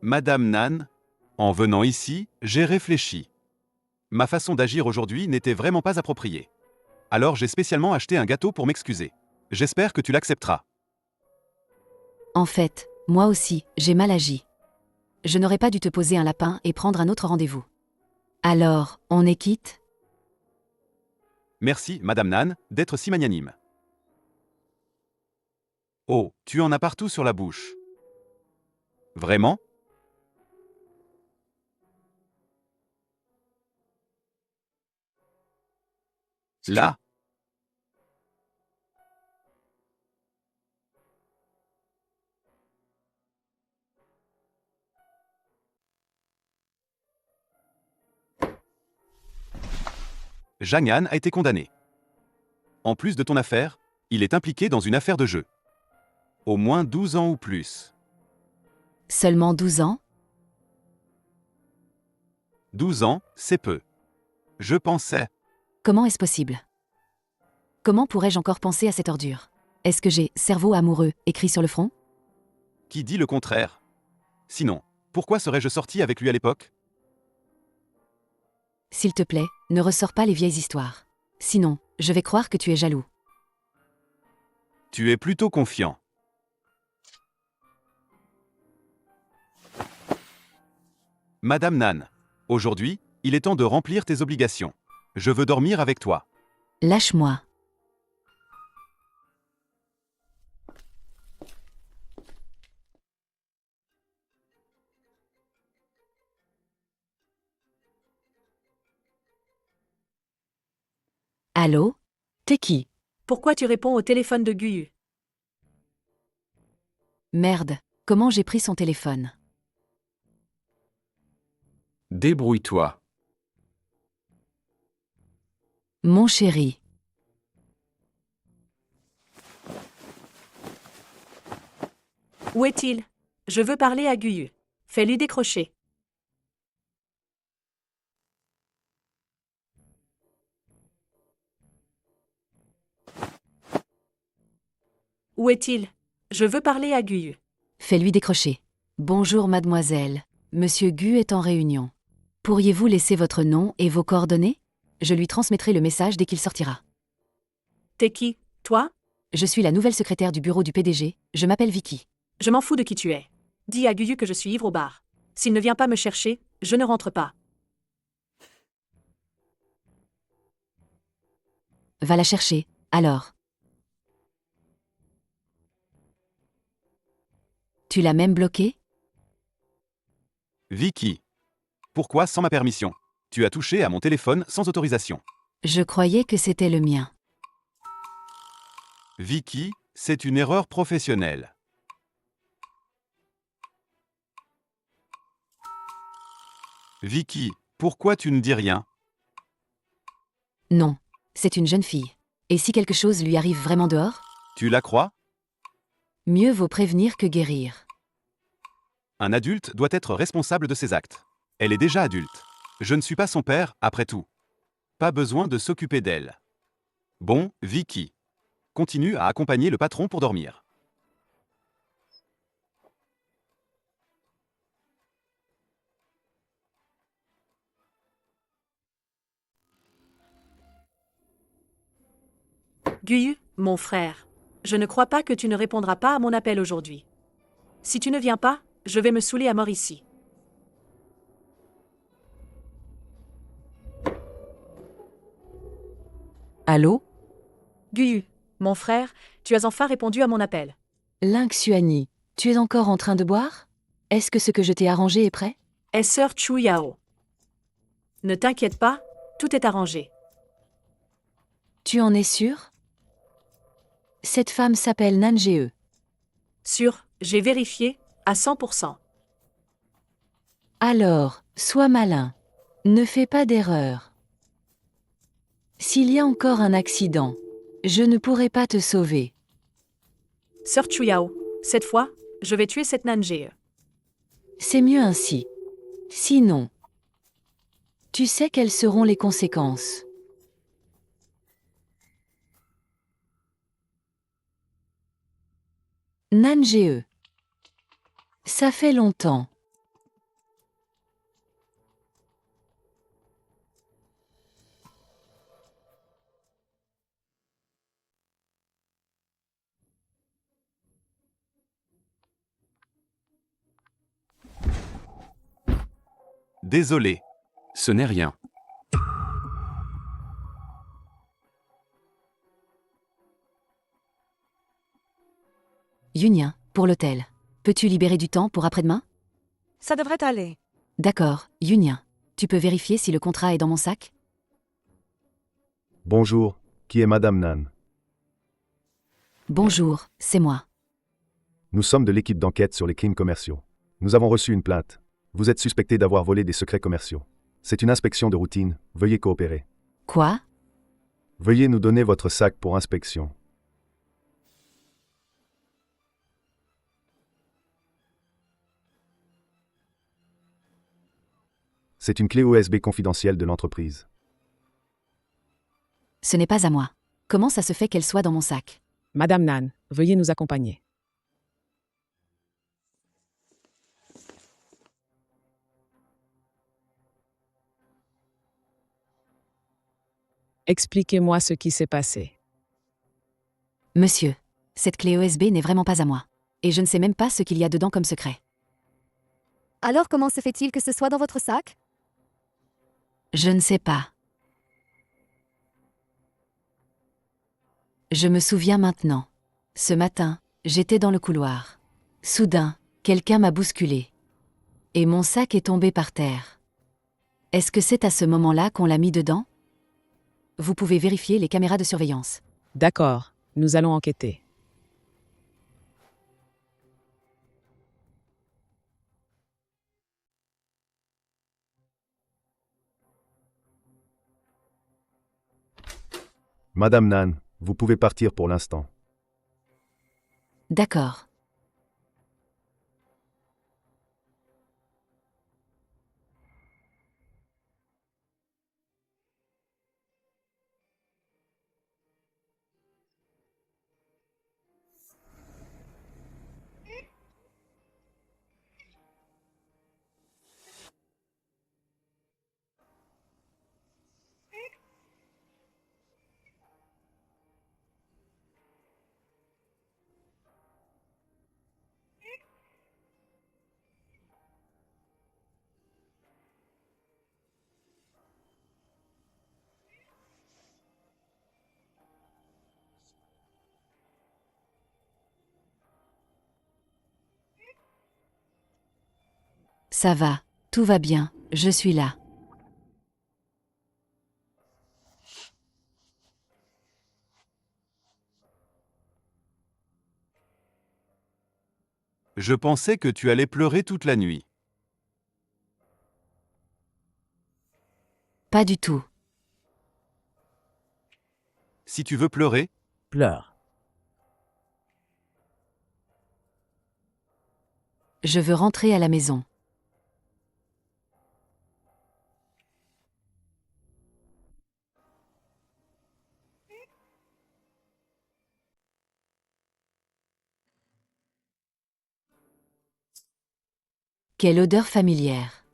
Madame Nan, en venant ici, j'ai réfléchi. Ma façon d'agir aujourd'hui n'était vraiment pas appropriée. Alors j'ai spécialement acheté un gâteau pour m'excuser. J'espère que tu l'accepteras. En fait, moi aussi, j'ai mal agi. Je n'aurais pas dû te poser un lapin et prendre un autre rendez-vous. Alors, on est quitte? Merci, Madame Nan, d'être si magnanime. Oh, tu en as partout sur la bouche. Vraiment? Là. Zhang Han a été condamné. En plus de ton affaire, il est impliqué dans une affaire de jeu. Au moins 12 ans ou plus. Seulement 12 ans? 12 ans, c'est peu. Je pensais. Comment est-ce possible? Comment pourrais-je encore penser à cette ordure? Est-ce que j'ai « cerveau amoureux » écrit sur le front? Qui dit le contraire? Sinon, pourquoi serais-je sorti avec lui à l'époque? S'il te plaît, ne ressors pas les vieilles histoires. Sinon, je vais croire que tu es jaloux. Tu es plutôt confiant. Madame Nan, aujourd'hui, il est temps de remplir tes obligations. Je veux dormir avec toi. Lâche-moi. Allô? T'es qui? Pourquoi tu réponds au téléphone de Guyu? Merde, comment j'ai pris son téléphone? Débrouille-toi. Mon chéri. Où est-il? Je veux parler à Guyu. Fais-lui décrocher. Où est-il? Je veux parler à Guyu. Fais-lui décrocher. Bonjour mademoiselle. Monsieur Gu est en réunion. Pourriez-vous laisser votre nom et vos coordonnées? Je lui transmettrai le message dès qu'il sortira. T'es qui? Toi? Je suis la nouvelle secrétaire du bureau du PDG, je m'appelle Vicky. Je m'en fous de qui tu es. Dis à Guyu que je suis ivre au bar. S'il ne vient pas me chercher, je ne rentre pas. Va la chercher, alors. Tu l'as même bloqué? Vicky. Pourquoi sans ma permission? Tu as touché à mon téléphone sans autorisation. Je croyais que c'était le mien. Vicky, c'est une erreur professionnelle. Vicky, pourquoi tu ne dis rien? Non, c'est une jeune fille. Et si quelque chose lui arrive vraiment dehors? Tu la crois? Mieux vaut prévenir que guérir. Un adulte doit être responsable de ses actes. Elle est déjà adulte. Je ne suis pas son père, après tout. Pas besoin de s'occuper d'elle. Bon, Vicky. Continue à accompagner le patron pour dormir. Guyu, mon frère. Je ne crois pas que tu ne répondras pas à mon appel aujourd'hui. Si tu ne viens pas, je vais me saouler à mort ici. Allô? Guyu, mon frère, tu as enfin répondu à mon appel. Lingxuani, tu es encore en train de boire? Est-ce que ce que je t'ai arrangé est prêt? Est sœur Chu Yao. Ne t'inquiète pas, tout est arrangé. Tu en es sûr? Cette femme s'appelle Nanjee. Sûr, j'ai vérifié, à 100%. Alors, sois malin. Ne fais pas d'erreur. S'il y a encore un accident, je ne pourrai pas te sauver. Sœur Chu Yao, cette fois, je vais tuer cette Nanjee. C'est mieux ainsi. Sinon, tu sais quelles seront les conséquences. Nanjee. Ça fait longtemps. Désolé. Ce n'est rien. Yunien, pour l'hôtel. Peux-tu libérer du temps pour après-demain? Ça devrait aller. D'accord, Yunien. Tu peux vérifier si le contrat est dans mon sac? Bonjour, qui est Madame Nan? Bonjour, c'est moi. Nous sommes de l'équipe d'enquête sur les crimes commerciaux. Nous avons reçu une plainte. Vous êtes suspecté d'avoir volé des secrets commerciaux. C'est une inspection de routine, veuillez coopérer. Quoi? Veuillez nous donner votre sac pour inspection. C'est une clé USB confidentielle de l'entreprise. Ce n'est pas à moi. Comment ça se fait qu'elle soit dans mon sac? Madame Nan, veuillez nous accompagner. Expliquez-moi ce qui s'est passé. Monsieur, cette clé USB n'est vraiment pas à moi. Et je ne sais même pas ce qu'il y a dedans comme secret. Alors comment se fait-il que ce soit dans votre sac? Je ne sais pas. Je me souviens maintenant. Ce matin, j'étais dans le couloir. Soudain, quelqu'un m'a bousculé. Et mon sac est tombé par terre. Est-ce que c'est à ce moment-là qu'on l'a mis dedans? Vous pouvez vérifier les caméras de surveillance. D'accord, nous allons enquêter. Madame Nan, vous pouvez partir pour l'instant. D'accord. Ça va, tout va bien, je suis là. Je pensais que tu allais pleurer toute la nuit. Pas du tout. Si tu veux pleurer, Pleure. Je veux rentrer à la maison. Quelle odeur familière.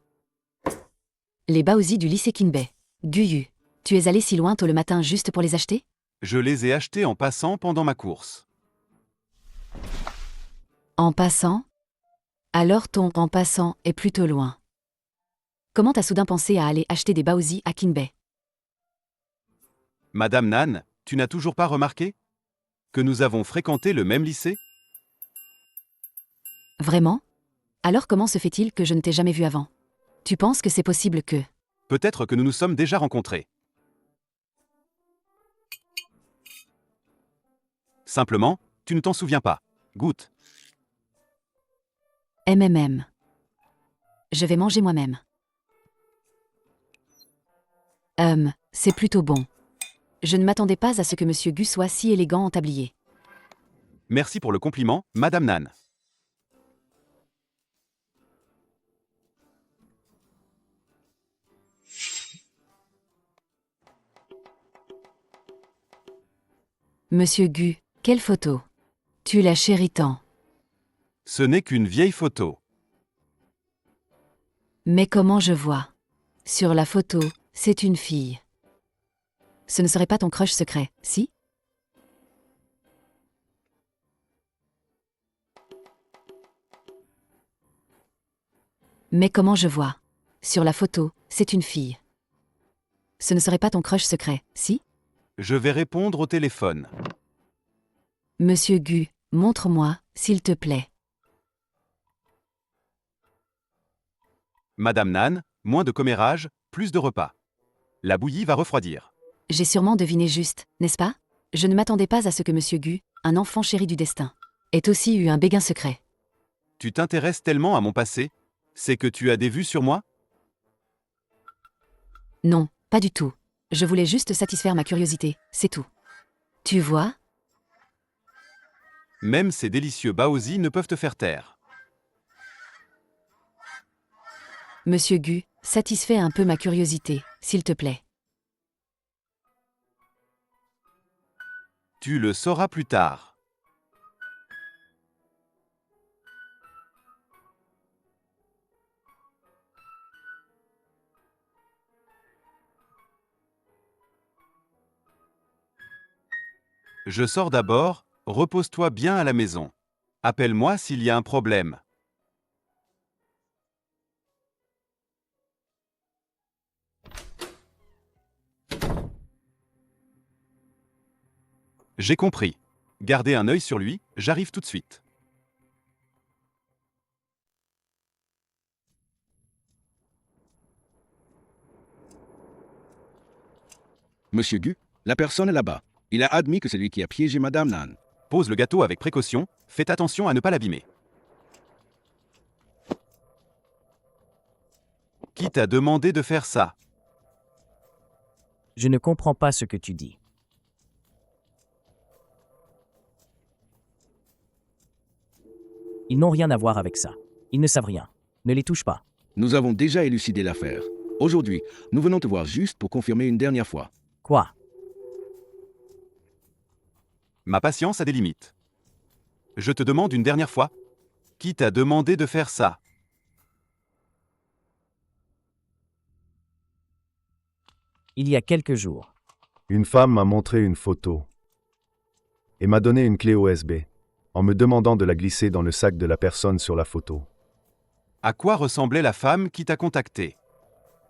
Les baozi du lycée Kinbei. Guyu, tu es allé si loin tôt le matin juste pour les acheter? Je les ai achetés en passant pendant ma course. En passant? Alors ton en passant est plutôt loin. Comment t'as soudain pensé à aller acheter des baozi à Kinbei? Madame Nan, tu n'as toujours pas remarqué que nous avons fréquenté le même lycée? Vraiment? Alors comment se fait-il que je ne t'ai jamais vu avant? Tu penses que c'est possible que... Peut-être que nous nous sommes déjà rencontrés. Simplement, tu ne t'en souviens pas. Goûte. MMM. Je vais manger moi-même. C'est plutôt bon. Je ne m'attendais pas à ce que Monsieur Gu soit si élégant en tablier. Merci pour le compliment, Madame Nan. Monsieur Gu, quelle photo? Tu la chéris tant. Ce n'est qu'une vieille photo. Mais comment je vois? Sur la photo, c'est une fille. Ce ne serait pas ton crush secret, si? Mais comment je vois? Sur la photo, c'est une fille. Ce ne serait pas ton crush secret, si? Je vais répondre au téléphone. Monsieur Gu, montre-moi, s'il te plaît. Madame Nan, moins de commérage, plus de repas. La bouillie va refroidir. J'ai sûrement deviné juste, n'est-ce pas? Je ne m'attendais pas à ce que Monsieur Gu, un enfant chéri du destin, ait aussi eu un béguin secret. Tu t'intéresses tellement à mon passé? C'est que tu as des vues sur moi? Non, pas du tout. Je voulais juste satisfaire ma curiosité, c'est tout. Tu vois? Même ces délicieux baozi ne peuvent te faire taire. Monsieur Gu, satisfais un peu ma curiosité, s'il te plaît. Tu le sauras plus tard. Je sors d'abord, repose-toi bien à la maison. Appelle-moi s'il y a un problème. J'ai compris. Gardez un œil sur lui, j'arrive tout de suite. Monsieur Gu, la personne est là-bas. Il a admis que c'est lui qui a piégé Madame Nan. Pose le gâteau avec précaution, faites attention à ne pas l'abîmer. Qui t'a demandé de faire ça? Je ne comprends pas ce que tu dis. Ils n'ont rien à voir avec ça. Ils ne savent rien. Ne les touche pas. Nous avons déjà élucidé l'affaire. Aujourd'hui, nous venons te voir juste pour confirmer une dernière fois. Quoi? Ma patience a des limites. Je te demande une dernière fois. Qui t'a demandé de faire ça? Il y a quelques jours. Une femme m'a montré une photo et m'a donné une clé USB en me demandant de la glisser dans le sac de la personne sur la photo. À quoi ressemblait la femme qui t'a contacté?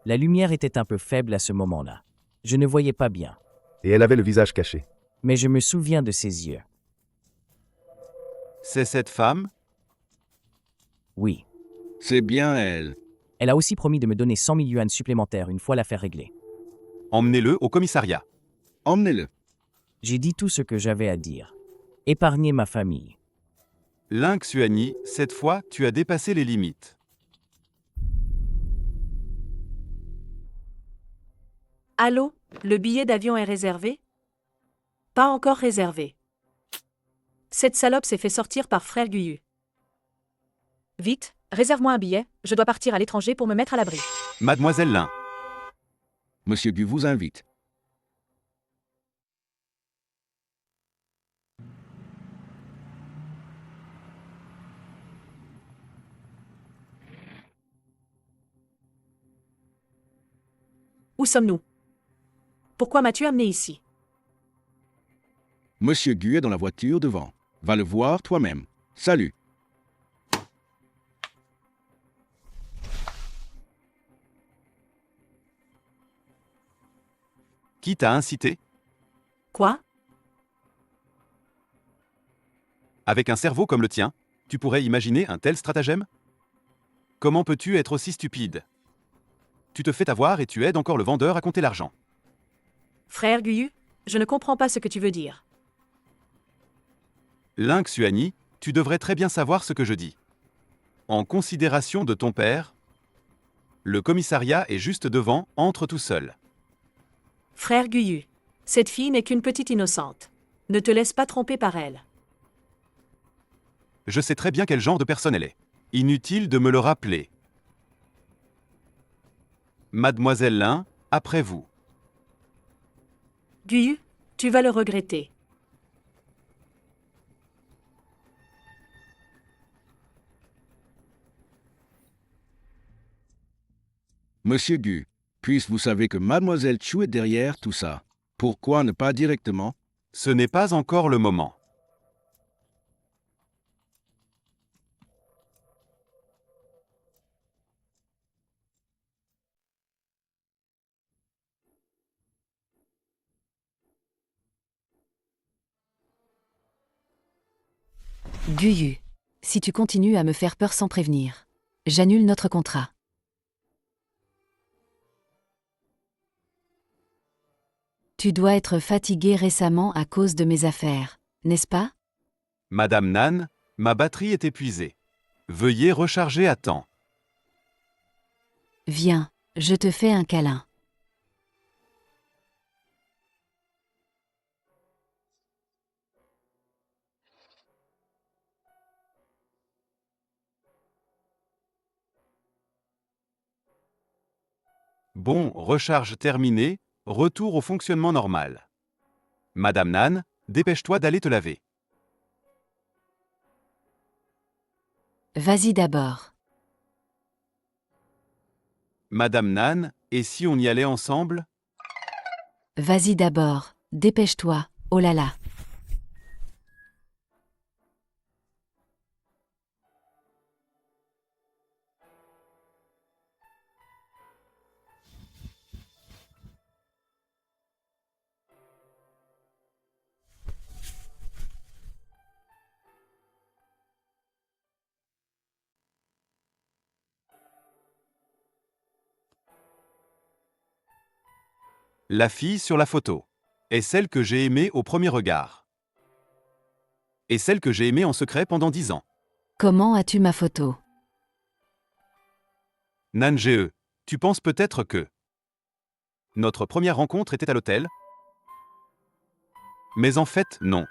La lumière était un peu faible à ce moment-là. Je ne voyais pas bien. Et elle avait le visage caché. Mais je me souviens de ses yeux. C'est cette femme? Oui. C'est bien elle. Elle a aussi promis de me donner 100 000 yuan supplémentaires une fois l'affaire réglée. Emmenez-le au commissariat. Emmenez-le. J'ai dit tout ce que j'avais à dire. Épargnez ma famille. Lynx Xuani, cette fois, tu as dépassé les limites. Allô, le billet d'avion est réservé? Pas encore réservé. Cette salope s'est fait sortir par frère Guyu. Vite, réserve-moi un billet, je dois partir à l'étranger pour me mettre à l'abri. Mademoiselle Lin. Monsieur Gu vous invite. Où sommes-nous? Pourquoi m'as-tu amené ici? Monsieur Gu est dans la voiture devant. Va le voir toi-même. Salut. Qui t'a incité? Quoi? Avec un cerveau comme le tien, tu pourrais imaginer un tel stratagème? Comment peux-tu être aussi stupide? Tu te fais avoir et tu aides encore le vendeur à compter l'argent. Frère Guyu, je ne comprends pas ce que tu veux dire. Ling Xuani, tu devrais très bien savoir ce que je dis. En considération de ton père, le commissariat est juste devant, entre tout seul. Frère Guyu, cette fille n'est qu'une petite innocente. Ne te laisse pas tromper par elle. Je sais très bien quel genre de personne elle est. Inutile de me le rappeler. Mademoiselle Lin, après vous. Guyu, tu vas le regretter. Monsieur Gu, puisque vous savez que Mademoiselle Chu est derrière tout ça, pourquoi ne pas directement? Ce n'est pas encore le moment. Guyu. Si tu continues à me faire peur sans prévenir, j'annule notre contrat. Tu dois être fatigué récemment à cause de mes affaires, n'est-ce pas? Madame Nan, ma batterie est épuisée. Veuillez recharger à temps. Viens, je te fais un câlin. Bon, recharge terminée, retour au fonctionnement normal. Madame Nan, dépêche-toi d'aller te laver. Vas-y d'abord. Madame Nan, et si on y allait ensemble? Vas-y d'abord, dépêche-toi, oh là là. La fille sur la photo est celle que j'ai aimée au premier regard. Et celle que j'ai aimée en secret pendant 10 ans. Comment as-tu ma photo? Nan Ge, tu penses peut-être que notre première rencontre était à l'hôtel? Mais en fait, non.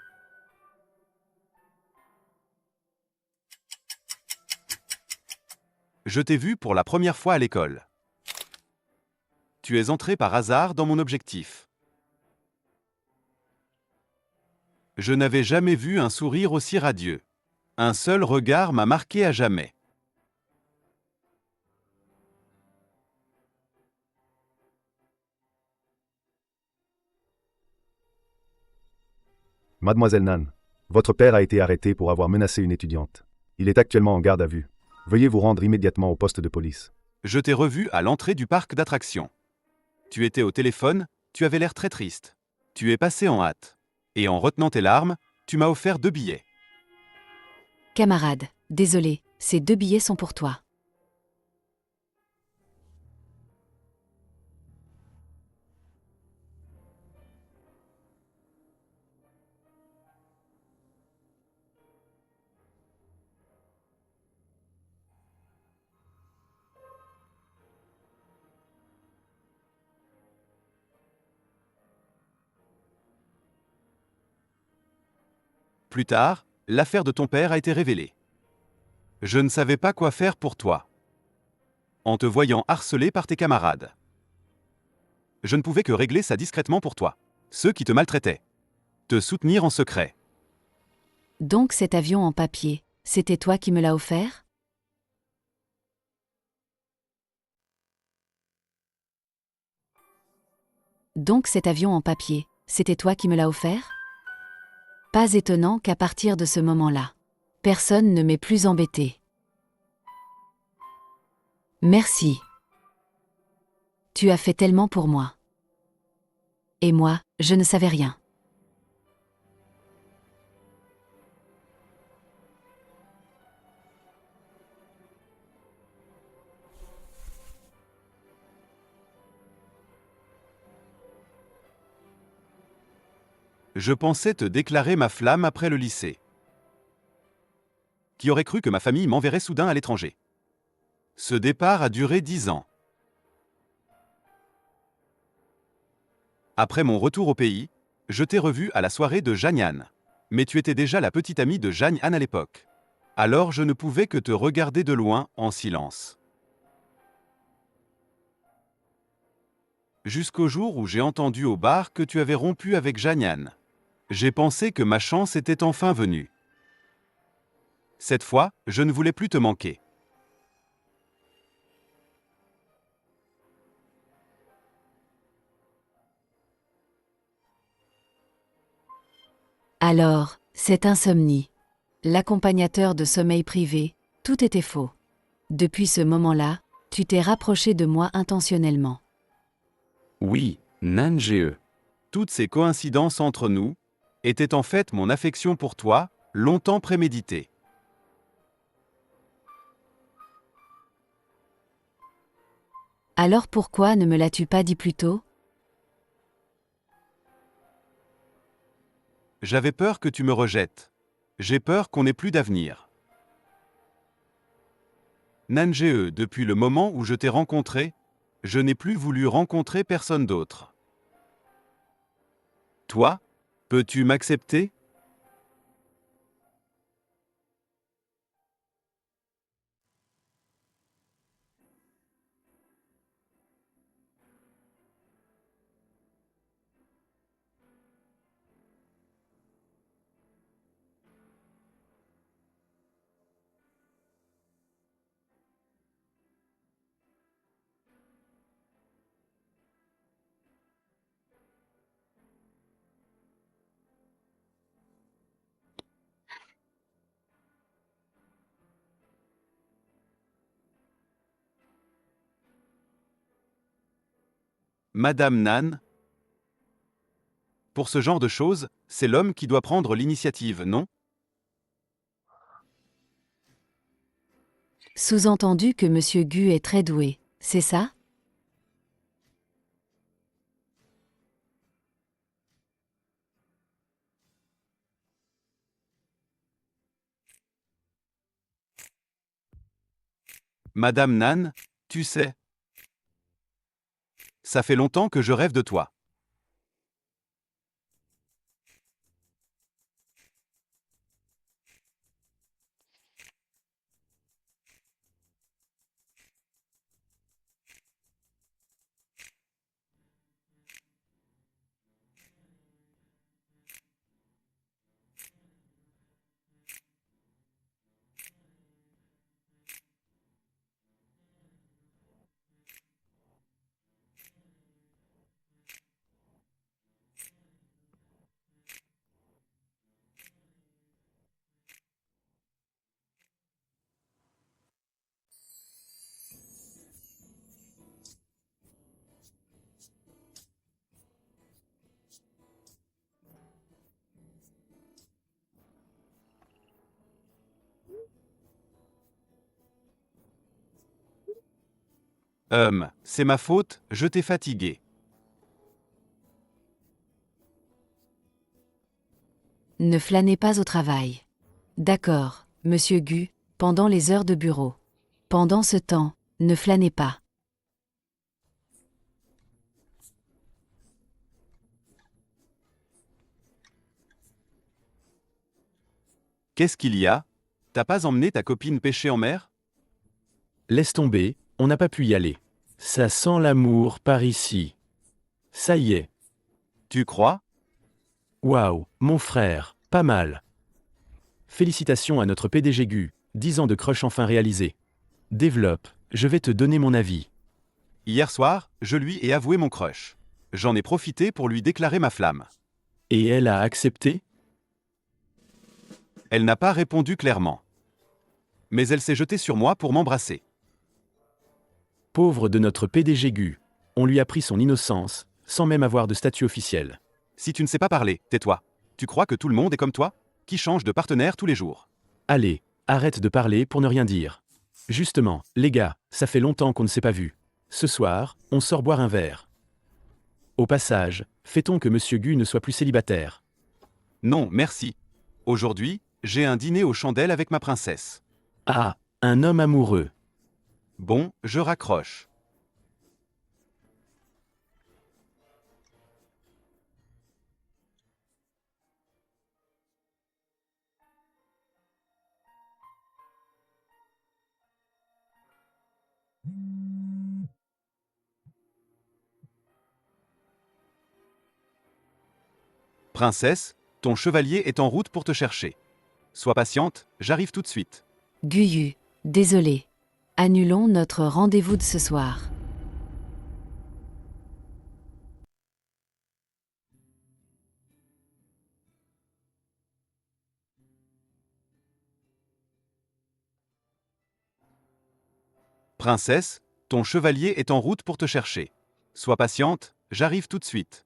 Je t'ai vu pour la première fois à l'école. Tu es entré par hasard dans mon objectif. Je n'avais jamais vu un sourire aussi radieux. Un seul regard m'a marqué à jamais. Mademoiselle Nan, votre père a été arrêté pour avoir menacé une étudiante. Il est actuellement en garde à vue. Veuillez vous rendre immédiatement au poste de police. Je t'ai revu à l'entrée du parc d'attractions. Tu étais au téléphone, tu avais l'air très triste. Tu es passé en hâte. Et en retenant tes larmes, tu m'as offert 2 billets. Camarade, désolé, ces 2 billets sont pour toi. Plus tard, l'affaire de ton père a été révélée. Je ne savais pas quoi faire pour toi. En te voyant harcelé par tes camarades. Je ne pouvais que régler ça discrètement pour toi. Ceux qui te maltraitaient. Te soutenir en secret. Donc cet avion en papier, c'était toi qui me l'as offert? Donc cet avion en papier, c'était toi qui me l'as offert? Pas étonnant qu'à partir de ce moment-là, personne ne m'ait plus embêté. Merci. Tu as fait tellement pour moi. Et moi, je ne savais rien. Je pensais te déclarer ma flamme après le lycée. Qui aurait cru que ma famille m'enverrait soudain à l'étranger? Ce départ a duré 10 ans. Après mon retour au pays, je t'ai revu à la soirée de Jeanne-Anne. Mais tu étais déjà la petite amie de Jeanne-Anne à l'époque. Alors je ne pouvais que te regarder de loin en silence. Jusqu'au jour où j'ai entendu au bar que tu avais rompu avec Jeanne-Anne. J'ai pensé que ma chance était enfin venue. Cette fois, je ne voulais plus te manquer. Alors, cette insomnie, l'accompagnateur de sommeil privé, tout était faux. Depuis ce moment-là, tu t'es rapproché de moi intentionnellement. Oui, Nange. Toutes ces coïncidences entre nous étaient en fait mon affection pour toi, longtemps préméditée. Alors pourquoi ne me l'as-tu pas dit plus tôt? J'avais peur que tu me rejettes. J'ai peur qu'on n'ait plus d'avenir. Nange, depuis le moment où je t'ai rencontré, je n'ai plus voulu rencontrer personne d'autre. Toi, peux-tu m'accepter? Madame Nan? Pour ce genre de choses, c'est l'homme qui doit prendre l'initiative, non? Sous-entendu que Monsieur Gu est très doué, c'est ça? Madame Nan, tu sais. Ça fait longtemps que je rêve de toi. C'est ma faute, je t'ai fatigué. Ne flânez pas au travail. D'accord, Monsieur Gu, pendant les heures de bureau. Pendant ce temps, ne flânez pas. Qu'est-ce qu'il y a? T'as pas emmené ta copine pêcher en mer? Laisse tomber, on n'a pas pu y aller. Ça sent l'amour par ici. Ça y est. Tu crois? Waouh, mon frère, pas mal. Félicitations à notre PDG Gu, 10 ans de crush enfin réalisé. Développe, je vais te donner mon avis. Hier soir, je lui ai avoué mon crush. J'en ai profité pour lui déclarer ma flamme. Et elle a accepté? Elle n'a pas répondu clairement. Mais elle s'est jetée sur moi pour m'embrasser. Pauvre de notre PDG Gu. On lui a pris son innocence, sans même avoir de statut officiel. Si tu ne sais pas parler, tais-toi. Tu crois que tout le monde est comme toi, qui change de partenaire tous les jours? Allez, arrête de parler pour ne rien dire. Justement, les gars, ça fait longtemps qu'on ne s'est pas vus. Ce soir, on sort boire un verre. Au passage, fait-on que Monsieur Gu ne soit plus célibataire? Non, merci. Aujourd'hui, j'ai un dîner aux chandelles avec ma princesse. Ah, un homme amoureux. Bon, je raccroche. Princesse, ton chevalier est en route pour te chercher. Sois patiente, j'arrive tout de suite. Guyu, désolé. Annulons notre rendez-vous de ce soir. Princesse, ton chevalier est en route pour te chercher. Sois patiente, j'arrive tout de suite.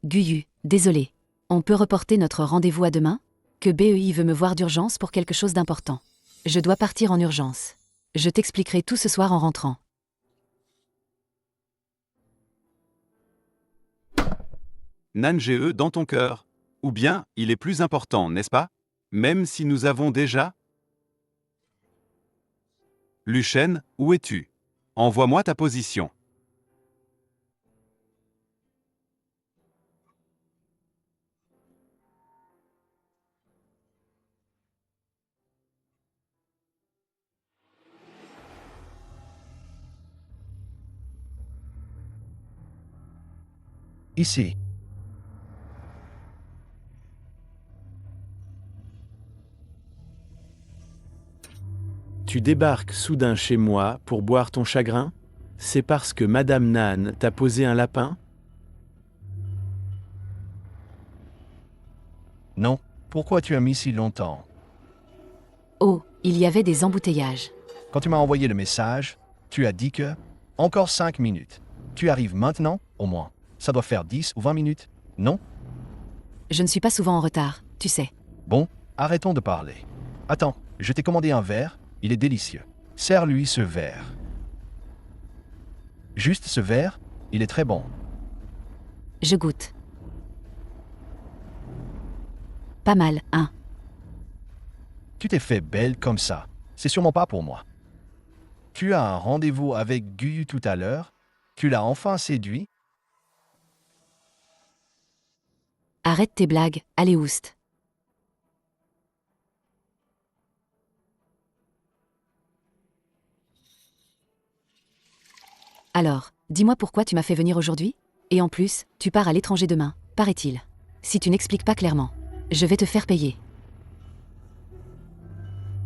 Guyu, désolé. On peut reporter notre rendez-vous à demain? Que BEI veut me voir d'urgence pour quelque chose d'important. Je dois partir en urgence. Je t'expliquerai tout ce soir en rentrant. Nange dans ton cœur. Ou bien, il est plus important, n'est-ce pas? Même si nous avons déjà... Luchen, où es-tu? Envoie-moi ta position. Ici. Tu débarques soudain chez moi pour boire ton chagrin? C'est parce que Madame Nan t'a posé un lapin? Non, pourquoi tu as mis si longtemps? Oh, il y avait des embouteillages. Quand tu m'as envoyé le message, tu as dit que... Encore 5 minutes. Tu arrives maintenant, au moins. Ça doit faire 10 ou 20 minutes, non? Je ne suis pas souvent en retard, tu sais. Bon, arrêtons de parler. Attends, je t'ai commandé un verre, il est délicieux. Sers-lui ce verre. Juste ce verre, il est très bon. Je goûte. Pas mal, hein? Tu t'es fait belle comme ça. C'est sûrement pas pour moi. Tu as un rendez-vous avec Guyu tout à l'heure? Tu l'as enfin séduit? Arrête tes blagues, allez oust. Alors, dis-moi pourquoi tu m'as fait venir aujourd'hui? Et en plus, tu pars à l'étranger demain, paraît-il. Si tu n'expliques pas clairement, je vais te faire payer.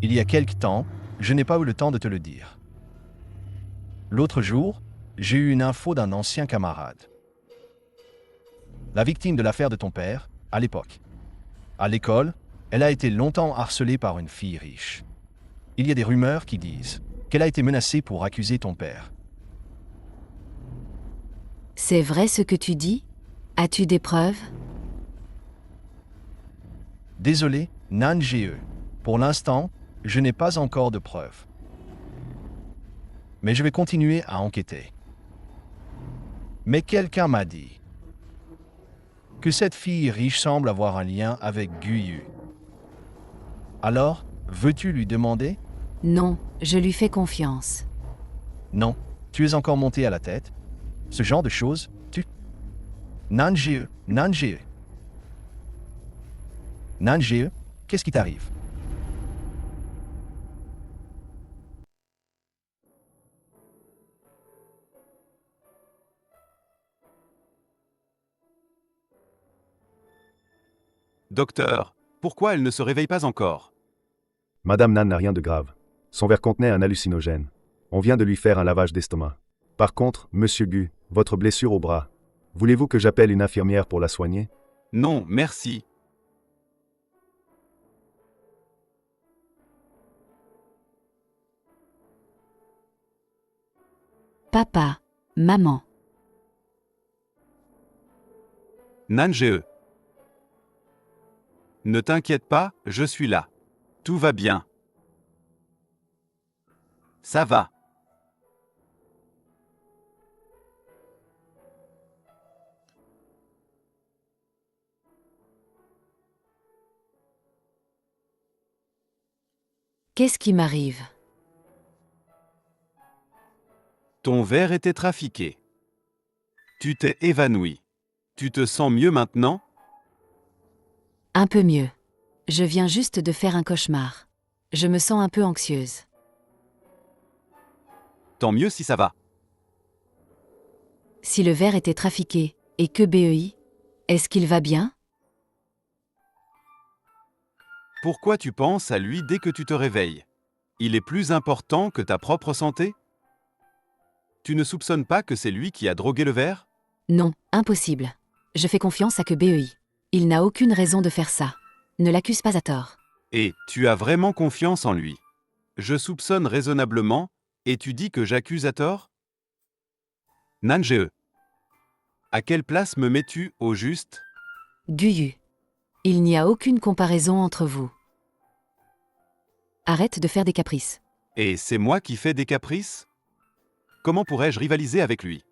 Il y a quelque temps, je n'ai pas eu le temps de te le dire. L'autre jour, j'ai eu une info d'un ancien camarade. La victime de l'affaire de ton père, à l'époque. À l'école, elle a été longtemps harcelée par une fille riche. Il y a des rumeurs qui disent qu'elle a été menacée pour accuser ton père. C'est vrai ce que tu dis? As-tu des preuves? Désolé, Nange. Pour l'instant, je n'ai pas encore de preuves. Mais je vais continuer à enquêter. Mais quelqu'un m'a dit que cette fille riche semble avoir un lien avec Guyu. Alors, veux-tu lui demander? Non, je lui fais confiance. Non, tu es encore monté à la tête. Ce genre de choses, tu... Nange, Nange. Nange, qu'est-ce qui t'arrive? Docteur, pourquoi elle ne se réveille pas encore? Madame Nan n'a rien de grave. Son verre contenait un hallucinogène. On vient de lui faire un lavage d'estomac. Par contre, Monsieur Gu, votre blessure au bras. Voulez-vous que j'appelle une infirmière pour la soigner? Non, merci. Papa, maman. Nange. Ne t'inquiète pas, je suis là. Tout va bien. Ça va. Qu'est-ce qui m'arrive? Ton verre était trafiqué. Tu t'es évanoui. Tu te sens mieux maintenant? Un peu mieux. Je viens juste de faire un cauchemar. Je me sens un peu anxieuse. Tant mieux si ça va. Si le verre était trafiqué, et que BEI, est-ce qu'il va bien? Pourquoi tu penses à lui dès que tu te réveilles? Il est plus important que ta propre santé? Tu ne soupçonnes pas que c'est lui qui a drogué le verre? Non, impossible. Je fais confiance à que BEI. Il n'a aucune raison de faire ça. Ne l'accuse pas à tort. Et tu as vraiment confiance en lui? Je soupçonne raisonnablement, et tu dis que j'accuse à tort? Nange. À quelle place me mets-tu, au juste? Guyu. Il n'y a aucune comparaison entre vous. Arrête de faire des caprices. Et c'est moi qui fais des caprices? Comment pourrais-je rivaliser avec lui?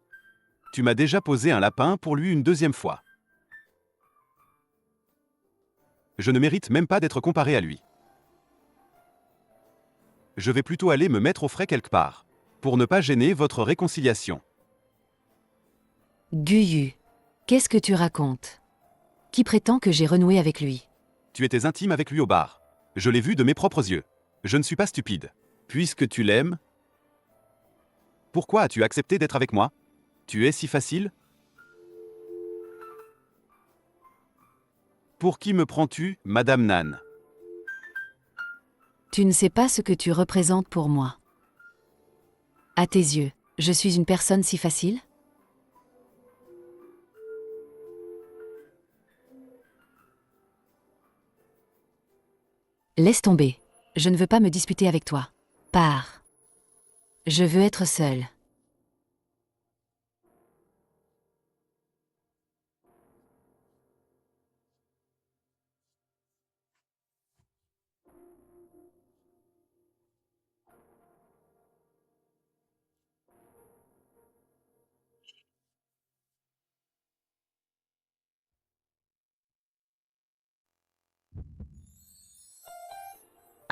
Tu m'as déjà posé un lapin pour lui une deuxième fois. Je ne mérite même pas d'être comparé à lui. Je vais plutôt aller me mettre au frais quelque part, pour ne pas gêner votre réconciliation. Guyu. Qu'est-ce que tu racontes? Qui prétend que j'ai renoué avec lui? Tu étais intime avec lui au bar. Je l'ai vu de mes propres yeux. Je ne suis pas stupide. Puisque tu l'aimes, pourquoi as-tu accepté d'être avec moi? Tu es si facile? Pour qui me prends-tu, Madame Nan? Tu ne sais pas ce que tu représentes pour moi. À tes yeux, je suis une personne si facile? Laisse tomber. Je ne veux pas me disputer avec toi. Pars. Je veux être seule.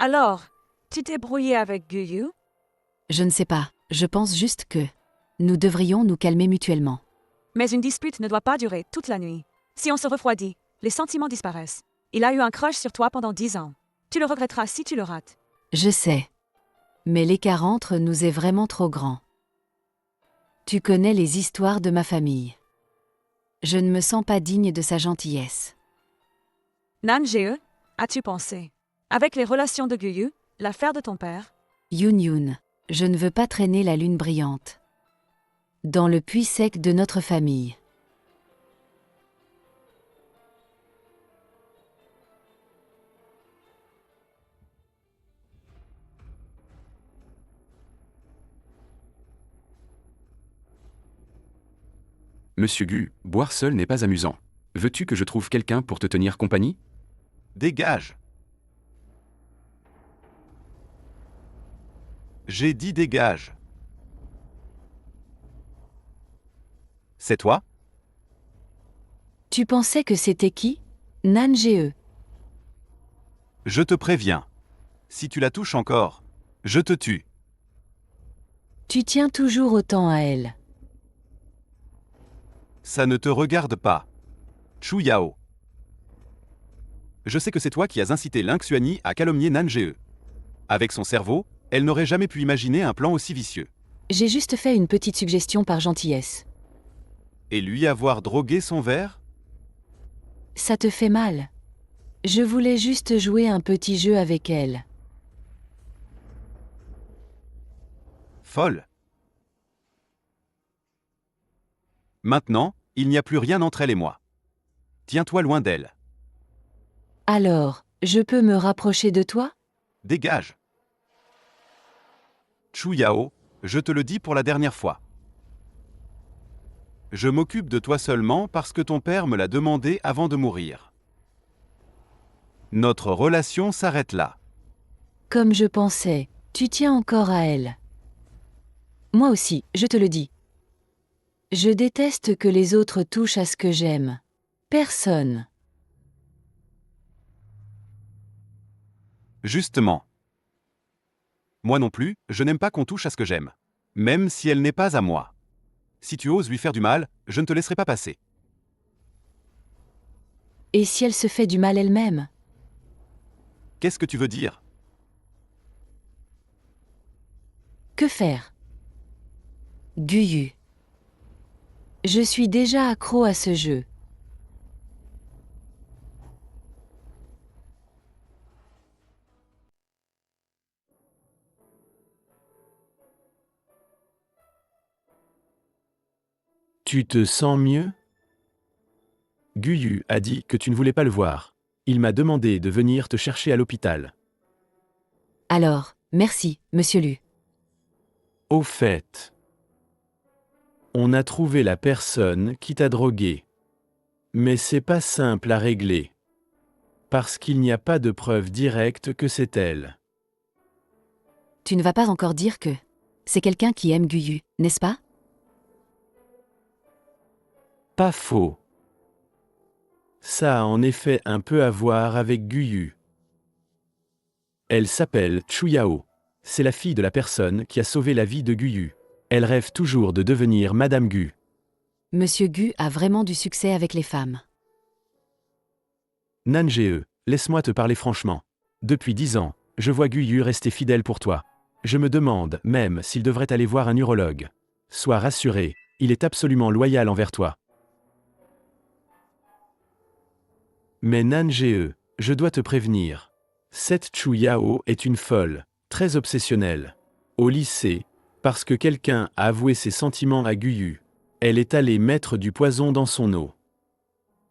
Alors, tu t'es brouillé avec Guyu? Je ne sais pas, je pense juste que nous devrions nous calmer mutuellement. Mais une dispute ne doit pas durer toute la nuit. Si on se refroidit, les sentiments disparaissent. Il a eu un crush sur toi pendant 10 ans. Tu le regretteras si tu le rates. Je sais. Mais l'écart entre nous est vraiment trop grand. Tu connais les histoires de ma famille. Je ne me sens pas digne de sa gentillesse. Nange, as-tu pensé? Avec les relations de Guyu, l'affaire de ton père? Yun Yun, je ne veux pas traîner la lune brillante dans le puits sec de notre famille. Monsieur Gu, boire seul n'est pas amusant. Veux-tu que je trouve quelqu'un pour te tenir compagnie? Dégage. J'ai dit dégage. C'est toi? Tu pensais que c'était qui? Nange. Je te préviens. Si tu la touches encore, je te tue. Tu tiens toujours autant à elle. Ça ne te regarde pas. Chu Yao. Je sais que c'est toi qui as incité Ling Xuanyi à calomnier Nange. Avec son cerveau, elle n'aurait jamais pu imaginer un plan aussi vicieux. J'ai juste fait une petite suggestion par gentillesse. Et lui avoir drogué son verre? Ça te fait mal. Je voulais juste jouer un petit jeu avec elle. Folle. Maintenant, Il n'y a plus rien entre elle et moi. Tiens-toi loin d'elle. Alors, je peux me rapprocher de toi? Dégage. Chu Yao, je te le dis pour la dernière fois. Je m'occupe de toi seulement parce que ton père me l'a demandé avant de mourir. Notre relation s'arrête là. Comme je pensais, tu tiens encore à elle. Moi aussi, je te le dis. Je déteste que les autres touchent à ce que j'aime. Personne. Justement. Moi non plus, je n'aime pas qu'on touche à ce que j'aime. Même si elle n'est pas à moi. Si tu oses lui faire du mal, je ne te laisserai pas passer. Et si elle se fait du mal elle-même? Qu'est-ce que tu veux dire? Que faire? Guyu. Je suis déjà accro à ce jeu. Tu te sens mieux? Guyu a dit que tu ne voulais pas le voir. Il m'a demandé de venir te chercher à l'hôpital. Alors, merci, monsieur Lu. Au fait, on a trouvé la personne qui t'a drogué. Mais c'est pas simple à régler. Parce qu'il n'y a pas de preuve directe que c'est elle. Tu ne vas pas encore dire que c'est quelqu'un qui aime Guyu, n'est-ce pas? Pas faux. Ça a en effet un peu à voir avec Guyu. Elle s'appelle Chu Yao. C'est la fille de la personne qui a sauvé la vie de Guyu. Elle rêve toujours de devenir Madame Gu. Monsieur Gu a vraiment du succès avec les femmes. Nange, laisse-moi te parler franchement. Depuis 10 ans, je vois Guyu rester fidèle pour toi. Je me demande même s'il devrait aller voir un urologue. Sois rassuré, il est absolument loyal envers toi. Mais Nange, je dois te prévenir. Cette Chu Yao est une folle, très obsessionnelle. Au lycée, parce que quelqu'un a avoué ses sentiments à Guyu, elle est allée mettre du poison dans son eau.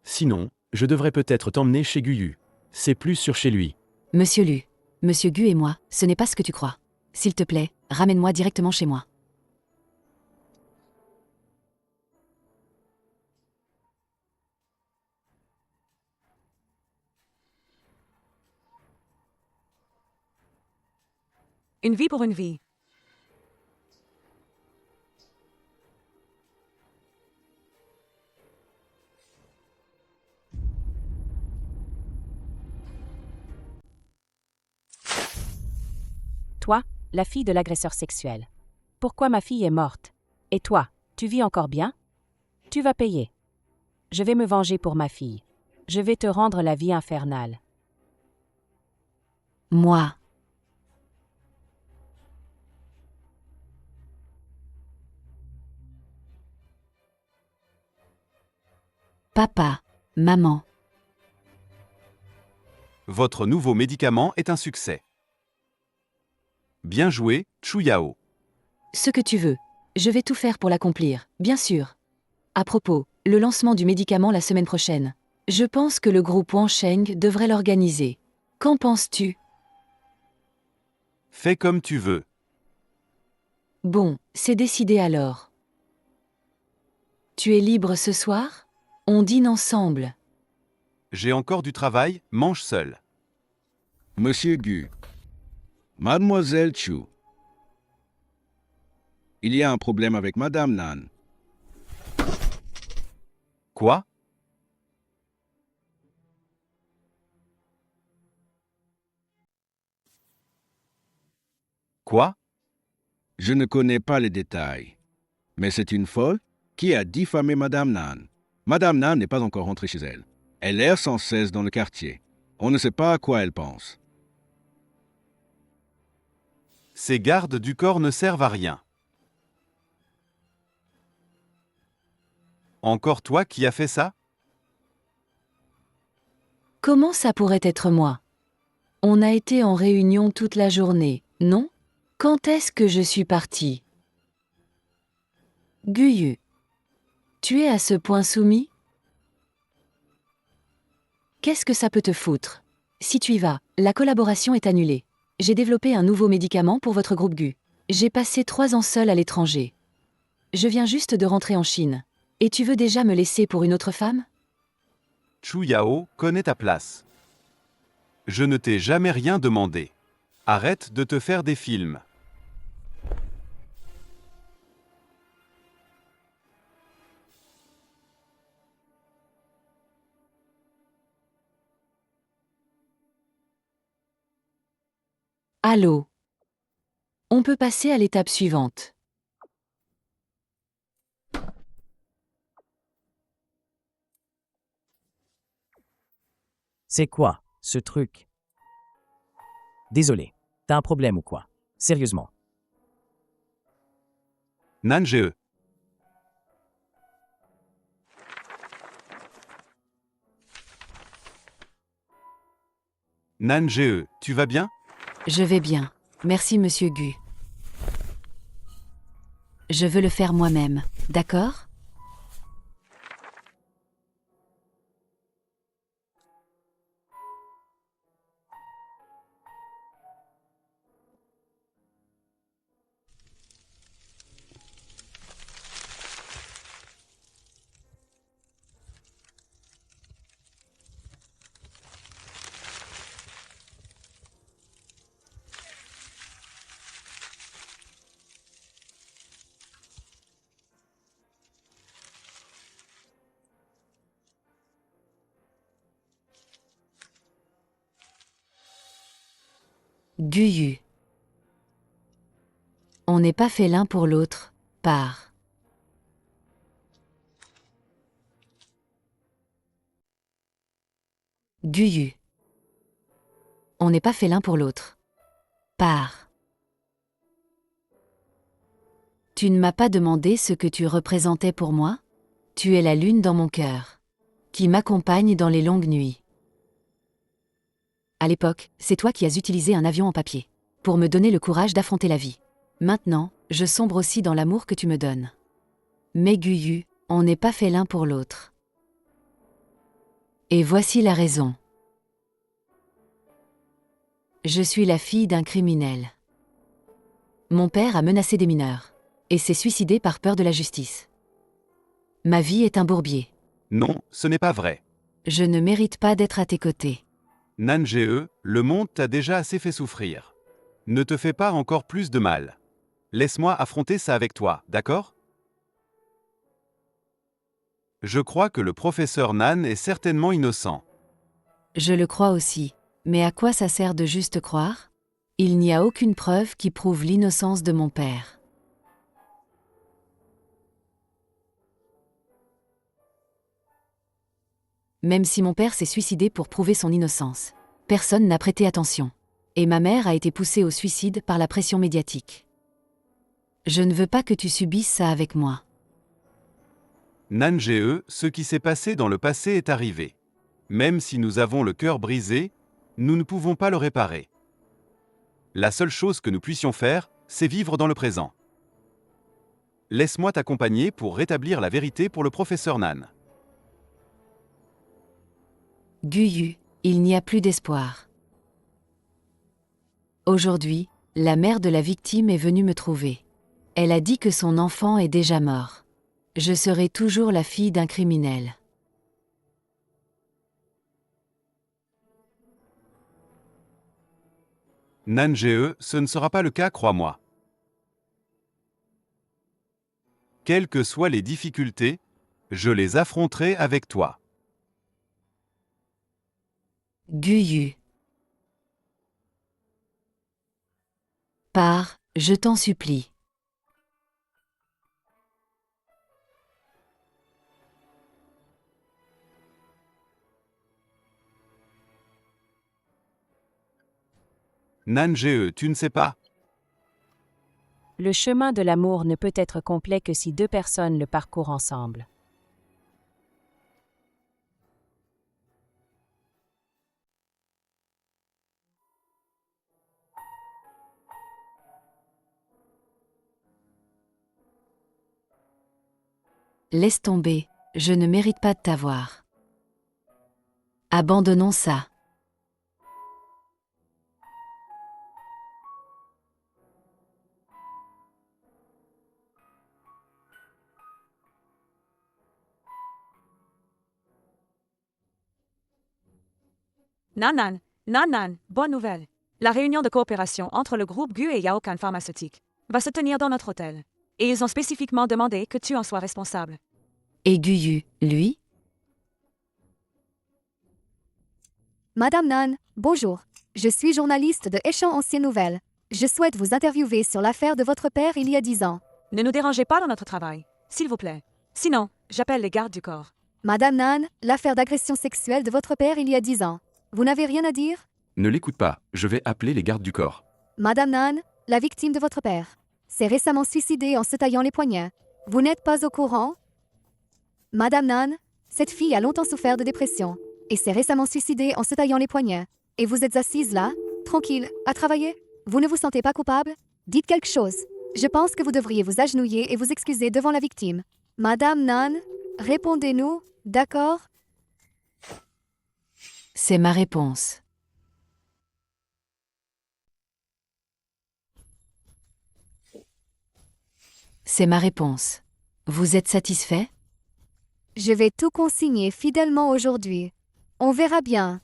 Sinon, je devrais peut-être t'emmener chez Guyu. C'est plus sûr chez lui. Monsieur Lu, Monsieur Gu et moi, ce n'est pas ce que tu crois. S'il te plaît, ramène-moi directement chez moi. Une vie pour une vie. Toi, la fille de l'agresseur sexuel. Pourquoi ma fille est morte? Et toi, tu vis encore bien? Tu vas payer. Je vais me venger pour ma fille. Je vais te rendre la vie infernale. Moi. Papa, maman. Votre nouveau médicament est un succès. Bien joué, Chu Yao. Ce que tu veux. Je vais tout faire pour l'accomplir, bien sûr. À propos, le lancement du médicament la semaine prochaine. Je pense que le groupe Wansheng devrait l'organiser. Qu'en penses-tu? Fais comme tu veux. Bon, c'est décidé alors. Tu es libre ce soir? On dîne ensemble. J'ai encore du travail, mange seul. Monsieur Gu. Mademoiselle Chu. Il y a un problème avec Madame Nan. Quoi? Quoi? Je ne connais pas les détails. Mais c'est une folle qui a diffamé Madame Nan. Madame Nan n'est pas encore rentrée chez elle. Elle erre sans cesse dans le quartier. On ne sait pas à quoi elle pense. Ces gardes du corps ne servent à rien. Encore toi qui as fait ça? Comment ça pourrait être moi? On a été en réunion toute la journée, non? Quand est-ce que je suis partie? Guyu. Tu es à ce point soumis? Qu'est-ce que ça peut te foutre? Si tu y vas, la collaboration est annulée. J'ai développé un nouveau médicament pour votre groupe GU. J'ai passé 3 ans seul à l'étranger. Je viens juste de rentrer en Chine. Et tu veux déjà me laisser pour une autre femme? Chu Yao connaît ta place. Je ne t'ai jamais rien demandé. Arrête de te faire des films. Allô? On peut passer à l'étape suivante. C'est quoi, ce truc? Désolé. T'as un problème ou quoi? Sérieusement. Nange. Nange, tu vas bien? Je vais bien. Merci, monsieur Gu. Je veux le faire moi-même, d'accord? Guyu. On n'est pas fait l'un pour l'autre, par. Guyu. On n'est pas fait l'un pour l'autre. Par. Tu ne m'as pas demandé ce que tu représentais pour moi? Tu es la lune dans mon cœur, qui m'accompagne dans les longues nuits. À l'époque, c'est toi qui as utilisé un avion en papier, pour me donner le courage d'affronter la vie. Maintenant, je sombre aussi dans l'amour que tu me donnes. Mais Guyu, on n'est pas fait l'un pour l'autre. Et voici la raison. Je suis la fille d'un criminel. Mon père a menacé des mineurs, et s'est suicidé par peur de la justice. Ma vie est un bourbier. Non, ce n'est pas vrai. Je ne mérite pas d'être à tes côtés. Nange, le monde t'a déjà assez fait souffrir. Ne te fais pas encore plus de mal. Laisse-moi affronter ça avec toi, d'accord? Je crois que le professeur Nan est certainement innocent. Je le crois aussi. Mais à quoi ça sert de juste croire? Il n'y a aucune preuve qui prouve l'innocence de mon père. Même si mon père s'est suicidé pour prouver son innocence, personne n'a prêté attention. Et ma mère a été poussée au suicide par la pression médiatique. Je ne veux pas que tu subisses ça avec moi. Nange, ce qui s'est passé dans le passé est arrivé. Même si nous avons le cœur brisé, nous ne pouvons pas le réparer. La seule chose que nous puissions faire, c'est vivre dans le présent. Laisse-moi t'accompagner pour rétablir la vérité pour le professeur Nan. Guyu, il n'y a plus d'espoir. Aujourd'hui, la mère de la victime est venue me trouver. Elle a dit que son enfant est déjà mort. Je serai toujours la fille d'un criminel. Nange, ce ne sera pas le cas, crois-moi. Quelles que soient les difficultés, je les affronterai avec toi. Guyu. Pars, je t'en supplie. Nange, tu ne sais pas. Le chemin de l'amour ne peut être complet que si 2 personnes le parcourent ensemble. Laisse tomber, je ne mérite pas de t'avoir. Abandonnons ça. Nan, bonne nouvelle. La réunion de coopération entre le groupe GU et Yaokan Pharmaceutique va se tenir dans notre hôtel. Et ils ont spécifiquement demandé que tu en sois responsable. Et Guyu, lui? Madame Nan, bonjour. Je suis journaliste de Échange Anciennes Nouvelles. Je souhaite vous interviewer sur l'affaire de votre père il y a 10 ans. Ne nous dérangez pas dans notre travail, s'il vous plaît. Sinon, j'appelle les gardes du corps. Madame Nan, l'affaire d'agression sexuelle de votre père il y a 10 ans. Vous n'avez rien à dire? Ne l'écoute pas, je vais appeler les gardes du corps. Madame Nan, la victime de votre père, s'est récemment suicidée en se taillant les poignets. Vous n'êtes pas au courant? Madame Nan, cette fille a longtemps souffert de dépression et s'est récemment suicidée en se taillant les poignets. Et vous êtes assise là, tranquille, à travailler? Vous ne vous sentez pas coupable? Dites quelque chose. Je pense que vous devriez vous agenouiller et vous excuser devant la victime. Madame Nan, répondez-nous, d'accord? C'est ma réponse. C'est ma réponse. Vous êtes satisfait? Je vais tout consigner fidèlement aujourd'hui. On verra bien.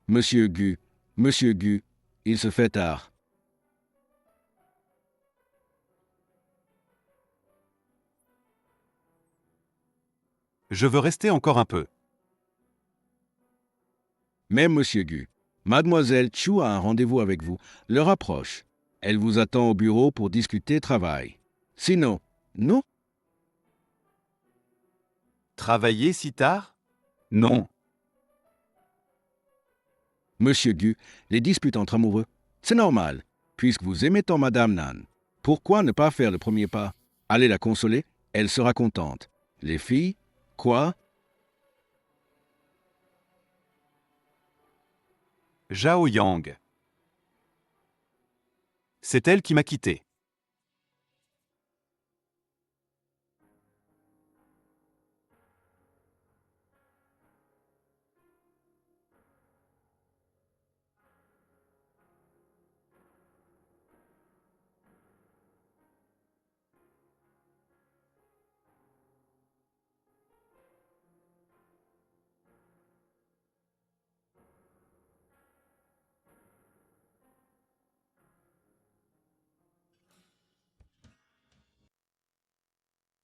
Monsieur Gu, il se fait tard. Je veux rester encore un peu. Mais Monsieur Gu, Mademoiselle Chu a un rendez-vous avec vous. L'heure approche. Elle vous attend au bureau pour discuter travail. Sinon, non? Travailler si tard? Non. Monsieur Gu, les disputes entre amoureux, c'est normal, puisque vous aimez tant Madame Nan. Pourquoi ne pas faire le premier pas? Allez la consoler, elle sera contente. Les filles, quoi? Zhao Yang. C'est elle qui m'a quitté.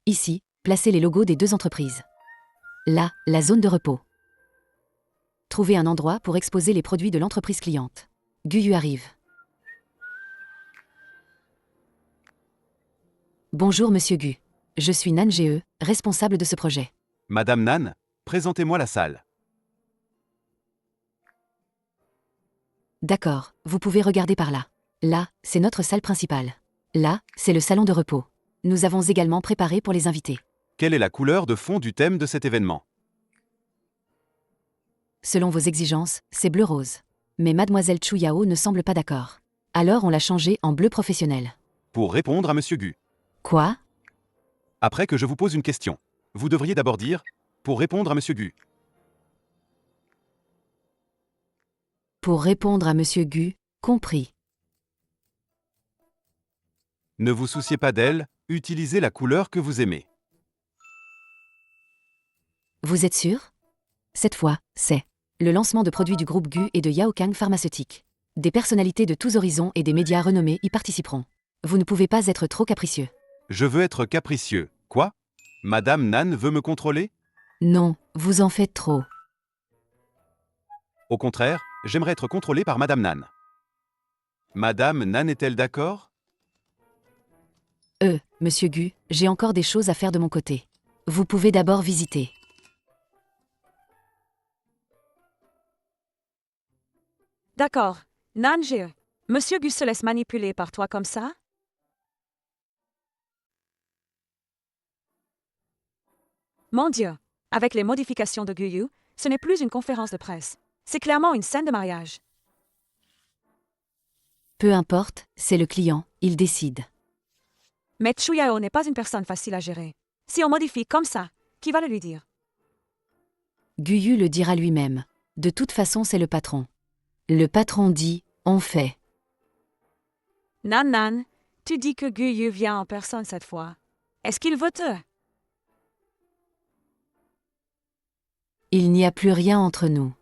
Ici, placez les logos des deux entreprises. Là, la zone de repos. Trouvez un endroit pour exposer les produits de l'entreprise cliente. Guyu arrive. Bonjour Monsieur Gu. Je suis Nan GE, responsable de ce projet. Madame Nan, présentez-moi la salle. D'accord, vous pouvez regarder par là. Là, c'est notre salle principale. Là, c'est le salon de repos. Nous avons également préparé pour les invités. Quelle est la couleur de fond du thème de cet événement? Selon vos exigences, c'est bleu-rose. Mais Mademoiselle Chu Yao ne semble pas d'accord. Alors on l'a changé en bleu professionnel. Pour répondre à Monsieur Gu. Quoi? Après que je vous pose une question, vous devriez d'abord dire « pour répondre à Monsieur Gu ». Pour répondre à Monsieur Gu, compris. Ne vous souciez pas d'elle, utilisez la couleur que vous aimez. Vous êtes sûr? Cette fois, c'est le lancement de produits du groupe GU et de Yaokan Pharmaceutique. Des personnalités de tous horizons et des médias renommés y participeront. Vous ne pouvez pas être trop capricieux. Je veux être capricieux. Quoi? Madame Nan veut me contrôler? Non, vous en faites trop. Au contraire, j'aimerais être contrôlé par Madame Nan. Madame Nan est-elle d'accord? Monsieur Gu, j'ai encore des choses à faire de mon côté. Vous pouvez d'abord visiter. D'accord, Nan GE. Monsieur Gu se laisse manipuler par toi comme ça? Mon Dieu, avec les modifications de Guyu, ce n'est plus une conférence de presse. C'est clairement une scène de mariage. Peu importe, c'est le client, il décide. Mais Chuyao n'est pas une personne facile à gérer. Si on modifie comme ça, qui va le lui dire? Guyu le dira lui-même. De toute façon, c'est le patron. Le patron dit, on fait. Nan, tu dis que Guyu vient en personne cette fois. Est-ce qu'il veut te? Il n'y a plus rien entre nous.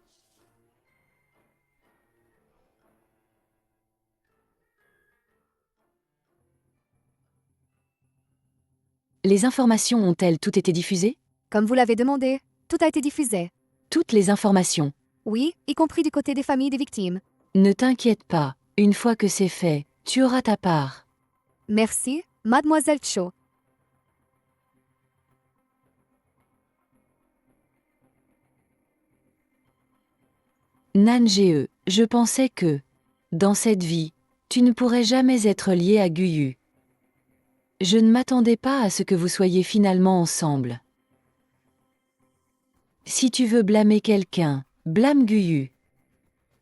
Les informations ont-elles toutes été diffusées? Comme vous l'avez demandé, tout a été diffusé. Toutes les informations. Oui, y compris du côté des familles des victimes. Ne t'inquiète pas, une fois que c'est fait, tu auras ta part. Merci, Mademoiselle Cho. Nan Ge, je pensais que, dans cette vie, tu ne pourrais jamais être lié à Guyu. Je ne m'attendais pas à ce que vous soyez finalement ensemble. Si tu veux blâmer quelqu'un, blâme Guyu.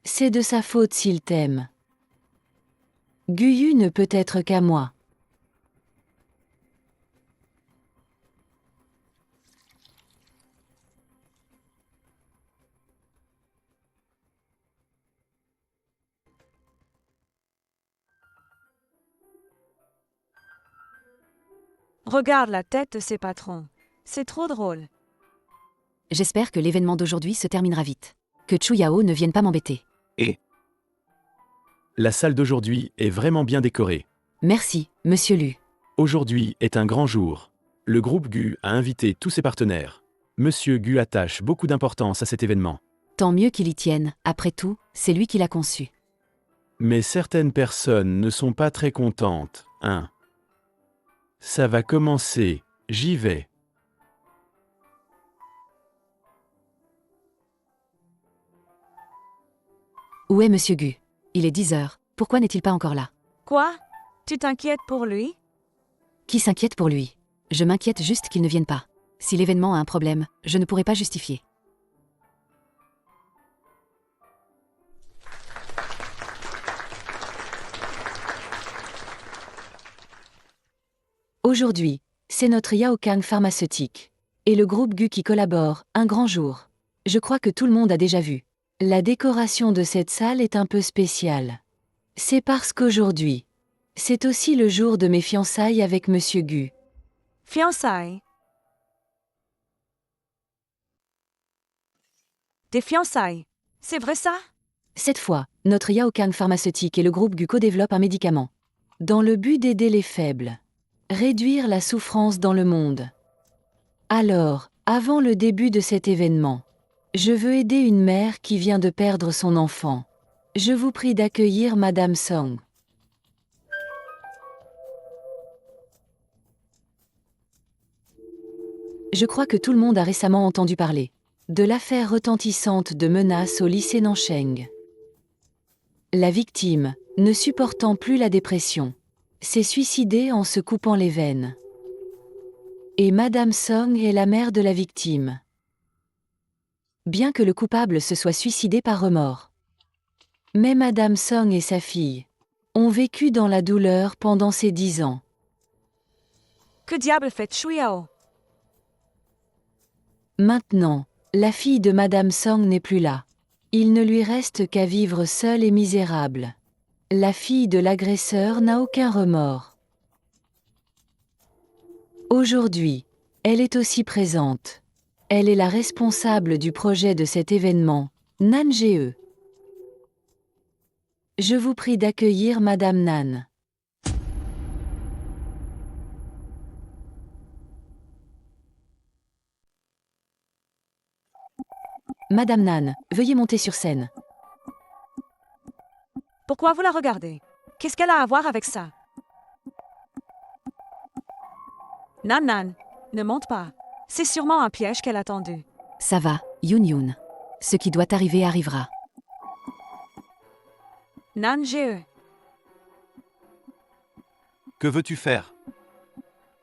C'est de sa faute s'il t'aime. Guyu ne peut être qu'à moi. Regarde la tête de ses patrons. C'est trop drôle. J'espère que l'événement d'aujourd'hui se terminera vite. Que Chuyao ne vienne pas m'embêter. Et la salle d'aujourd'hui est vraiment bien décorée. Merci, Monsieur Lu. Aujourd'hui est un grand jour. Le groupe Gu a invité tous ses partenaires. Monsieur Gu attache beaucoup d'importance à cet événement. Tant mieux qu'il y tienne, après tout, c'est lui qui l'a conçu. Mais certaines personnes ne sont pas très contentes, hein. Ça va commencer, j'y vais. Où est Monsieur Gu? Il est 10 heures, pourquoi n'est-il pas encore là? Quoi? Tu t'inquiètes pour lui? Qui s'inquiète pour lui? Je m'inquiète juste qu'il ne vienne pas. Si l'événement a un problème, je ne pourrai pas justifier. Aujourd'hui, c'est notre Yaokang pharmaceutique. Et le groupe Gu qui collabore, un grand jour. Je crois que tout le monde a déjà vu. La décoration de cette salle est un peu spéciale. C'est parce qu'aujourd'hui, c'est aussi le jour de mes fiançailles avec Monsieur Gu. Fiançailles? Des fiançailles? C'est vrai ça? Cette fois, notre Yaokang pharmaceutique et le groupe Gu co-développent un médicament. Dans le but d'aider les faibles. Réduire la souffrance dans le monde. Alors, avant le début de cet événement, je veux aider une mère qui vient de perdre son enfant. Je vous prie d'accueillir Madame Song. Je crois que tout le monde a récemment entendu parler de l'affaire retentissante de menaces au lycée Nancheng. La victime, ne supportant plus la dépression, s'est suicidée en se coupant les veines. Et Madame Song est la mère de la victime. Bien que le coupable se soit suicidé par remords. Mais Madame Song et sa fille ont vécu dans la douleur pendant ces 10 ans. Que diable fait Chuyao? Maintenant, la fille de Madame Song n'est plus là. Il ne lui reste qu'à vivre seule et misérable. La fille de l'agresseur n'a aucun remords. Aujourd'hui, elle est aussi présente. Elle est la responsable du projet de cet événement, Nan Ge. Je vous prie d'accueillir Madame Nan. Madame Nan, veuillez monter sur scène. Pourquoi vous la regardez? Qu'est-ce qu'elle a à voir avec ça? Nan, ne monte pas. C'est sûrement un piège qu'elle a tendu. Ça va, Yun. Ce qui doit arriver arrivera. Nan Ge. Que veux-tu faire?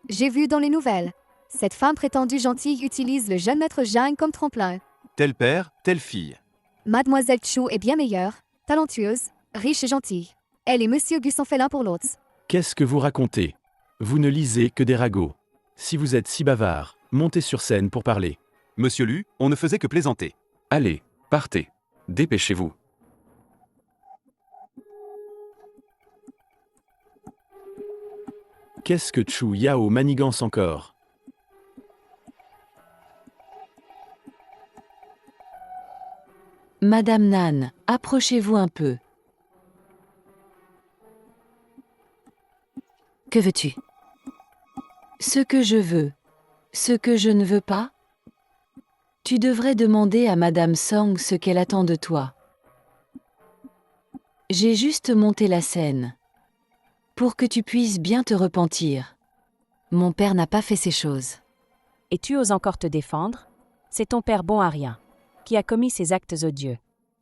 J'ai vu dans les nouvelles. Cette femme prétendue gentille utilise le jeune maître Zhang comme tremplin. Tel père, telle fille. Mademoiselle Chu est bien meilleure, talentueuse, riche et gentille. Elle et Monsieur Gu sont faits l'un pour l'autre. Qu'est-ce que vous racontez? Vous ne lisez que des ragots. Si vous êtes si bavard, montez sur scène pour parler. Monsieur Lu, on ne faisait que plaisanter. Allez, partez. Dépêchez-vous. Qu'est-ce que Chu Yao manigance encore? Madame Nan, approchez-vous un peu. Que veux-tu? Ce que je veux. Ce que je ne veux pas? Tu devrais demander à Madame Song ce qu'elle attend de toi. J'ai juste monté la scène. Pour que tu puisses bien te repentir. Mon père n'a pas fait ces choses. Et tu oses encore te défendre? C'est ton père bon à rien, qui a commis ces actes odieux.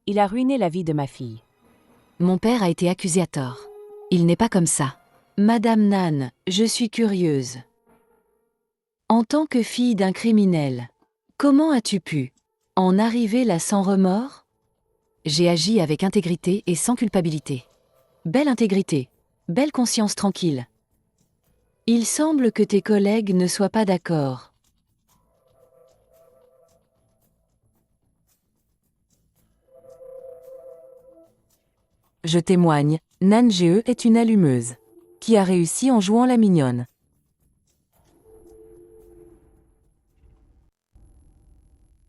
Il a ruiné la vie de ma fille. Mon père a été accusé à tort. Il n'est pas comme ça. Madame Nan, je suis curieuse. En tant que fille d'un criminel, comment as-tu pu en arriver là sans remords? J'ai agi avec intégrité et sans culpabilité. Belle intégrité, belle conscience tranquille. Il semble que tes collègues ne soient pas d'accord. Je témoigne, Nan Ge est une allumeuse. Qui a réussi en jouant la mignonne.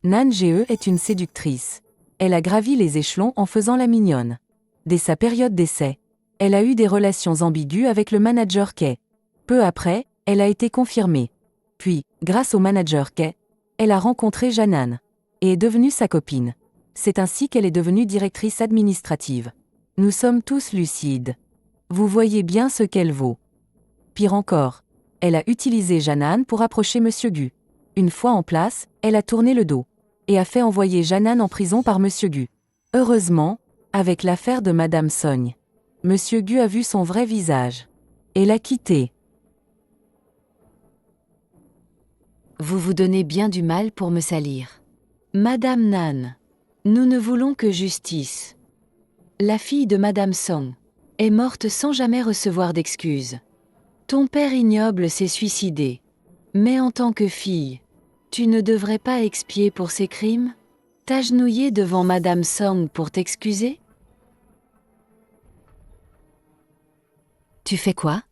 Nan Ge est une séductrice. Elle a gravi les échelons en faisant la mignonne. Dès sa période d'essai, elle a eu des relations ambiguës avec le manager Kei. Peu après, elle a été confirmée. Puis, grâce au manager Kei, elle a rencontré Janan et est devenue sa copine. C'est ainsi qu'elle est devenue directrice administrative. Nous sommes tous lucides. Vous voyez bien ce qu'elle vaut. Pire encore, elle a utilisé Janan pour approcher Monsieur Gu. Une fois en place, elle a tourné le dos et a fait envoyer Janan en prison par Monsieur Gu. Heureusement, avec l'affaire de Madame Song, Monsieur Gu a vu son vrai visage et l'a quitté. Vous vous donnez bien du mal pour me salir. Madame Nan, nous ne voulons que justice. La fille de Madame Song est morte sans jamais recevoir d'excuses. Ton père ignoble s'est suicidé. Mais en tant que fille, tu ne devrais pas expier pour ses crimes? T'agenouiller devant Madame Song pour t'excuser? Tu fais quoi?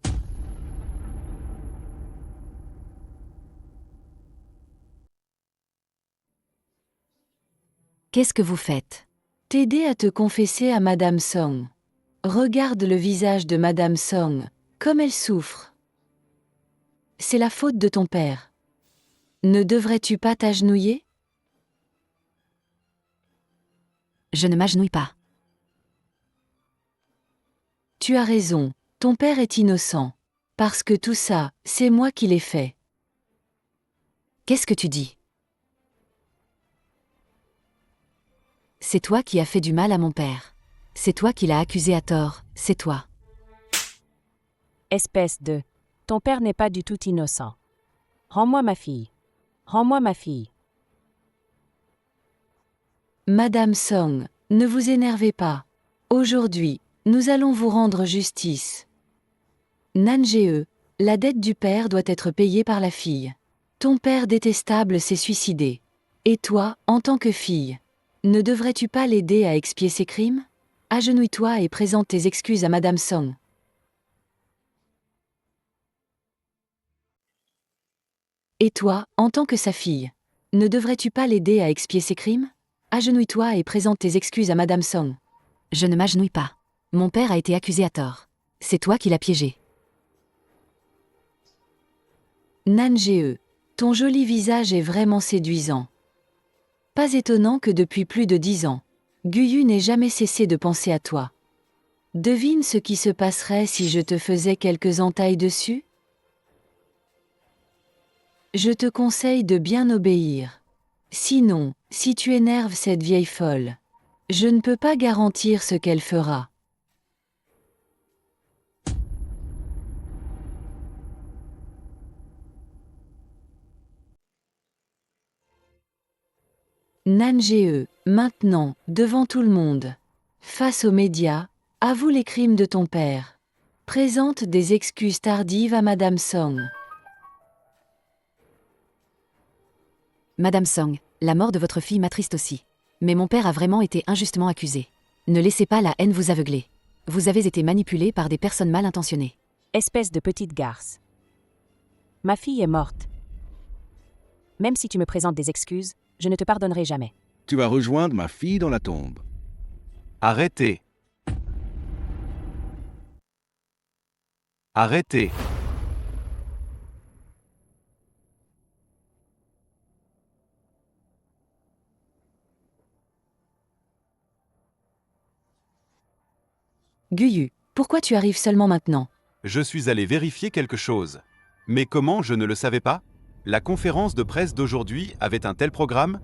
Qu'est-ce que vous faites? T'aider à te confesser à Madame Song. Regarde le visage de Madame Song, comme elle souffre. C'est la faute de ton père. Ne devrais-tu pas t'agenouiller? Je ne m'agenouille pas. Tu as raison, ton père est innocent. Parce que tout ça, c'est moi qui l'ai fait. Qu'est-ce que tu dis? C'est toi qui as fait du mal à mon père. C'est toi qui l'as accusé à tort, c'est toi. Espèce de... Ton père n'est pas du tout innocent. Rends-moi ma fille. Rends-moi ma fille. Madame Song, ne vous énervez pas. Aujourd'hui, nous allons vous rendre justice. Nan Ge, la dette du père doit être payée par la fille. Ton père détestable s'est suicidé. Et toi, en tant que fille, ne devrais-tu pas l'aider à expier ses crimes? Agenouille-toi et présente tes excuses à Madame Song. Et toi, en tant que sa fille, ne devrais-tu pas l'aider à expier ses crimes? Agenouille-toi et présente tes excuses à Madame Song. Je ne m'agenouille pas. Mon père a été accusé à tort. C'est toi qui l'as piégé. Nan Ge, ton joli visage est vraiment séduisant. Pas étonnant que depuis plus de 10 ans, Guyu n'ait jamais cessé de penser à toi. Devine ce qui se passerait si je te faisais quelques entailles dessus? Je te conseille de bien obéir. Sinon, si tu énerves cette vieille folle, je ne peux pas garantir ce qu'elle fera. Nan-GE, maintenant, devant tout le monde. Face aux médias, avoue les crimes de ton père. Présente des excuses tardives à Madame Song. Madame Song, la mort de votre fille m'attriste aussi. Mais mon père a vraiment été injustement accusé. Ne laissez pas la haine vous aveugler. Vous avez été manipulé par des personnes mal intentionnées. Espèce de petite garce. Ma fille est morte. Même si tu me présentes des excuses, je ne te pardonnerai jamais. Tu vas rejoindre ma fille dans la tombe. Arrêtez. Arrêtez. Guyu, pourquoi tu arrives seulement maintenant? Je suis allé vérifier quelque chose. Mais comment je ne le savais pas? La conférence de presse d'aujourd'hui avait un tel programme?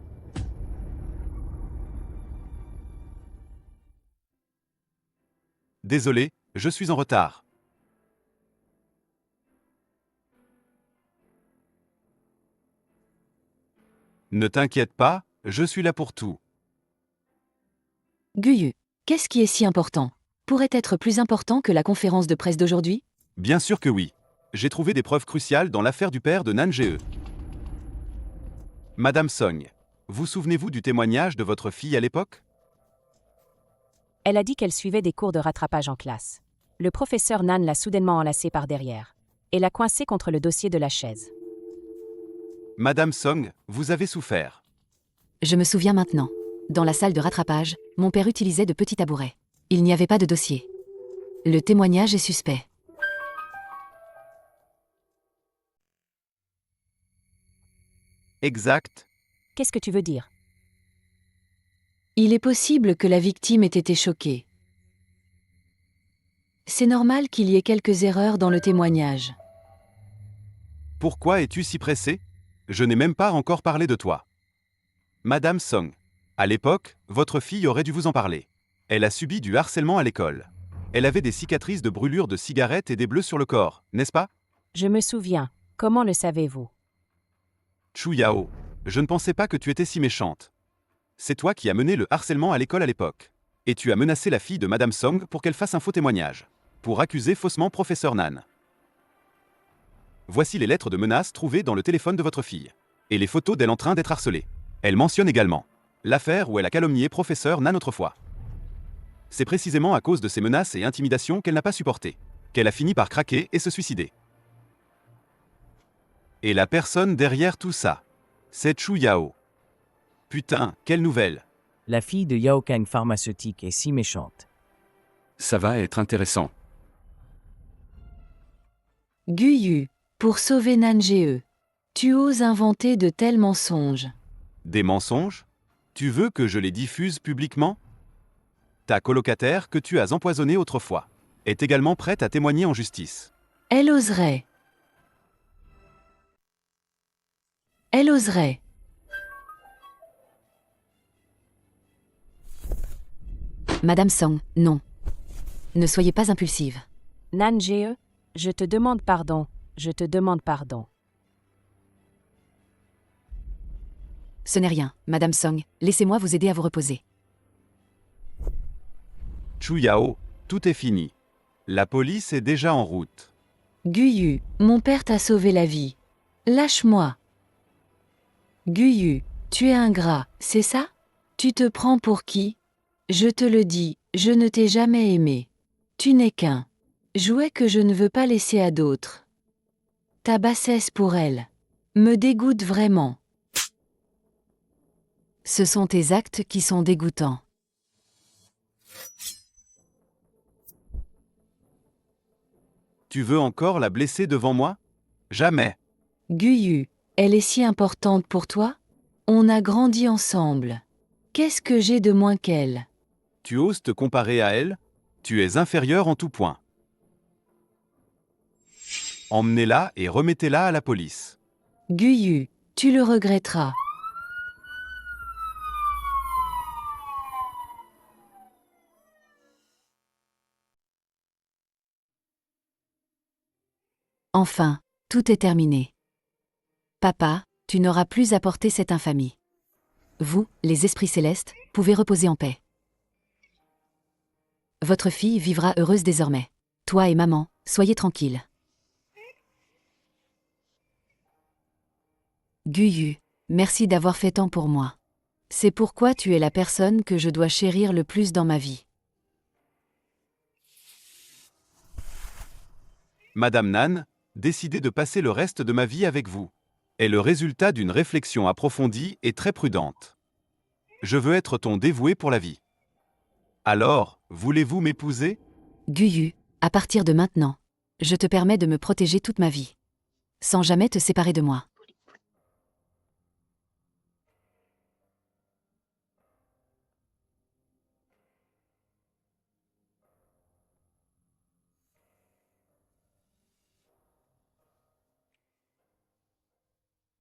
Désolé, je suis en retard. Ne t'inquiète pas, je suis là pour tout. Guyu, qu'est-ce qui est si important? Pourrait être plus important que la conférence de presse d'aujourd'hui? Bien sûr que oui. J'ai trouvé des preuves cruciales dans l'affaire du père de Nan-GE. Madame Song, vous souvenez-vous du témoignage de votre fille à l'époque? Elle a dit qu'elle suivait des cours de rattrapage en classe. Le professeur Nan l'a soudainement enlacée par derrière et l'a coincée contre le dossier de la chaise. Madame Song, vous avez souffert. Je me souviens maintenant. Dans la salle de rattrapage, mon père utilisait de petits tabourets. Il n'y avait pas de dossier. Le témoignage est suspect. Exact. Qu'est-ce que tu veux dire? Il est possible que la victime ait été choquée. C'est normal qu'il y ait quelques erreurs dans le témoignage. Pourquoi es-tu si pressée? Je n'ai même pas encore parlé de toi. Madame Song, à l'époque, votre fille aurait dû vous en parler. Elle a subi du harcèlement à l'école. Elle avait des cicatrices de brûlures de cigarettes et des bleus sur le corps, n'est-ce pas? Je me souviens. Comment le savez-vous? Chu Yao, je ne pensais pas que tu étais si méchante. C'est toi qui as mené le harcèlement à l'école à l'époque. Et tu as menacé la fille de Madame Song pour qu'elle fasse un faux témoignage. Pour accuser faussement professeur Nan. Voici les lettres de menaces trouvées dans le téléphone de votre fille. Et les photos d'elle en train d'être harcelée. Elle mentionne également l'affaire où elle a calomnié professeur Nan autrefois. C'est précisément à cause de ces menaces et intimidations qu'elle n'a pas supporté, qu'elle a fini par craquer et se suicider. Et la personne derrière tout ça, c'est Chu Yao. Putain, quelle nouvelle! La fille de Yao Kang Pharmaceutique est si méchante. Ça va être intéressant. Guyu, pour sauver Nan-GE, tu oses inventer de tels mensonges. Des mensonges? Tu veux que je les diffuse publiquement? Ta colocataire que tu as empoisonnée autrefois est également prête à témoigner en justice. Elle oserait. Elle oserait. Madame Song, non. Ne soyez pas impulsive. Nan-GE, je te demande pardon. Je te demande pardon. Ce n'est rien, Madame Song, laissez-moi vous aider à vous reposer. Chu Yao, tout est fini. La police est déjà en route. Guyu, mon père t'a sauvé la vie. Lâche-moi. Guyu, tu es ingrat, c'est ça? Tu te prends pour qui? Je te le dis, je ne t'ai jamais aimé. Tu n'es qu'un jouet que je ne veux pas laisser à d'autres. Ta bassesse pour elle me dégoûte vraiment. Ce sont tes actes qui sont dégoûtants. Tu veux encore la blesser devant moi? Jamais. Guyu, elle est si importante pour toi? On a grandi ensemble. Qu'est-ce que j'ai de moins qu'elle? Tu oses te comparer à elle? Tu es inférieur en tout point. Emmenez-la et remettez-la à la police. Guyu, tu le regretteras. Enfin, tout est terminé. Papa, tu n'auras plus à porter cette infamie. Vous, les esprits célestes, pouvez reposer en paix. Votre fille vivra heureuse désormais. Toi et maman, soyez tranquilles. Guyu, merci d'avoir fait tant pour moi. C'est pourquoi tu es la personne que je dois chérir le plus dans ma vie. Madame Nan, décider de passer le reste de ma vie avec vous est le résultat d'une réflexion approfondie et très prudente. Je veux être ton dévoué pour la vie. Alors, voulez-vous m'épouser? Guyu, à partir de maintenant, je te permets de me protéger toute ma vie. Sans jamais te séparer de moi.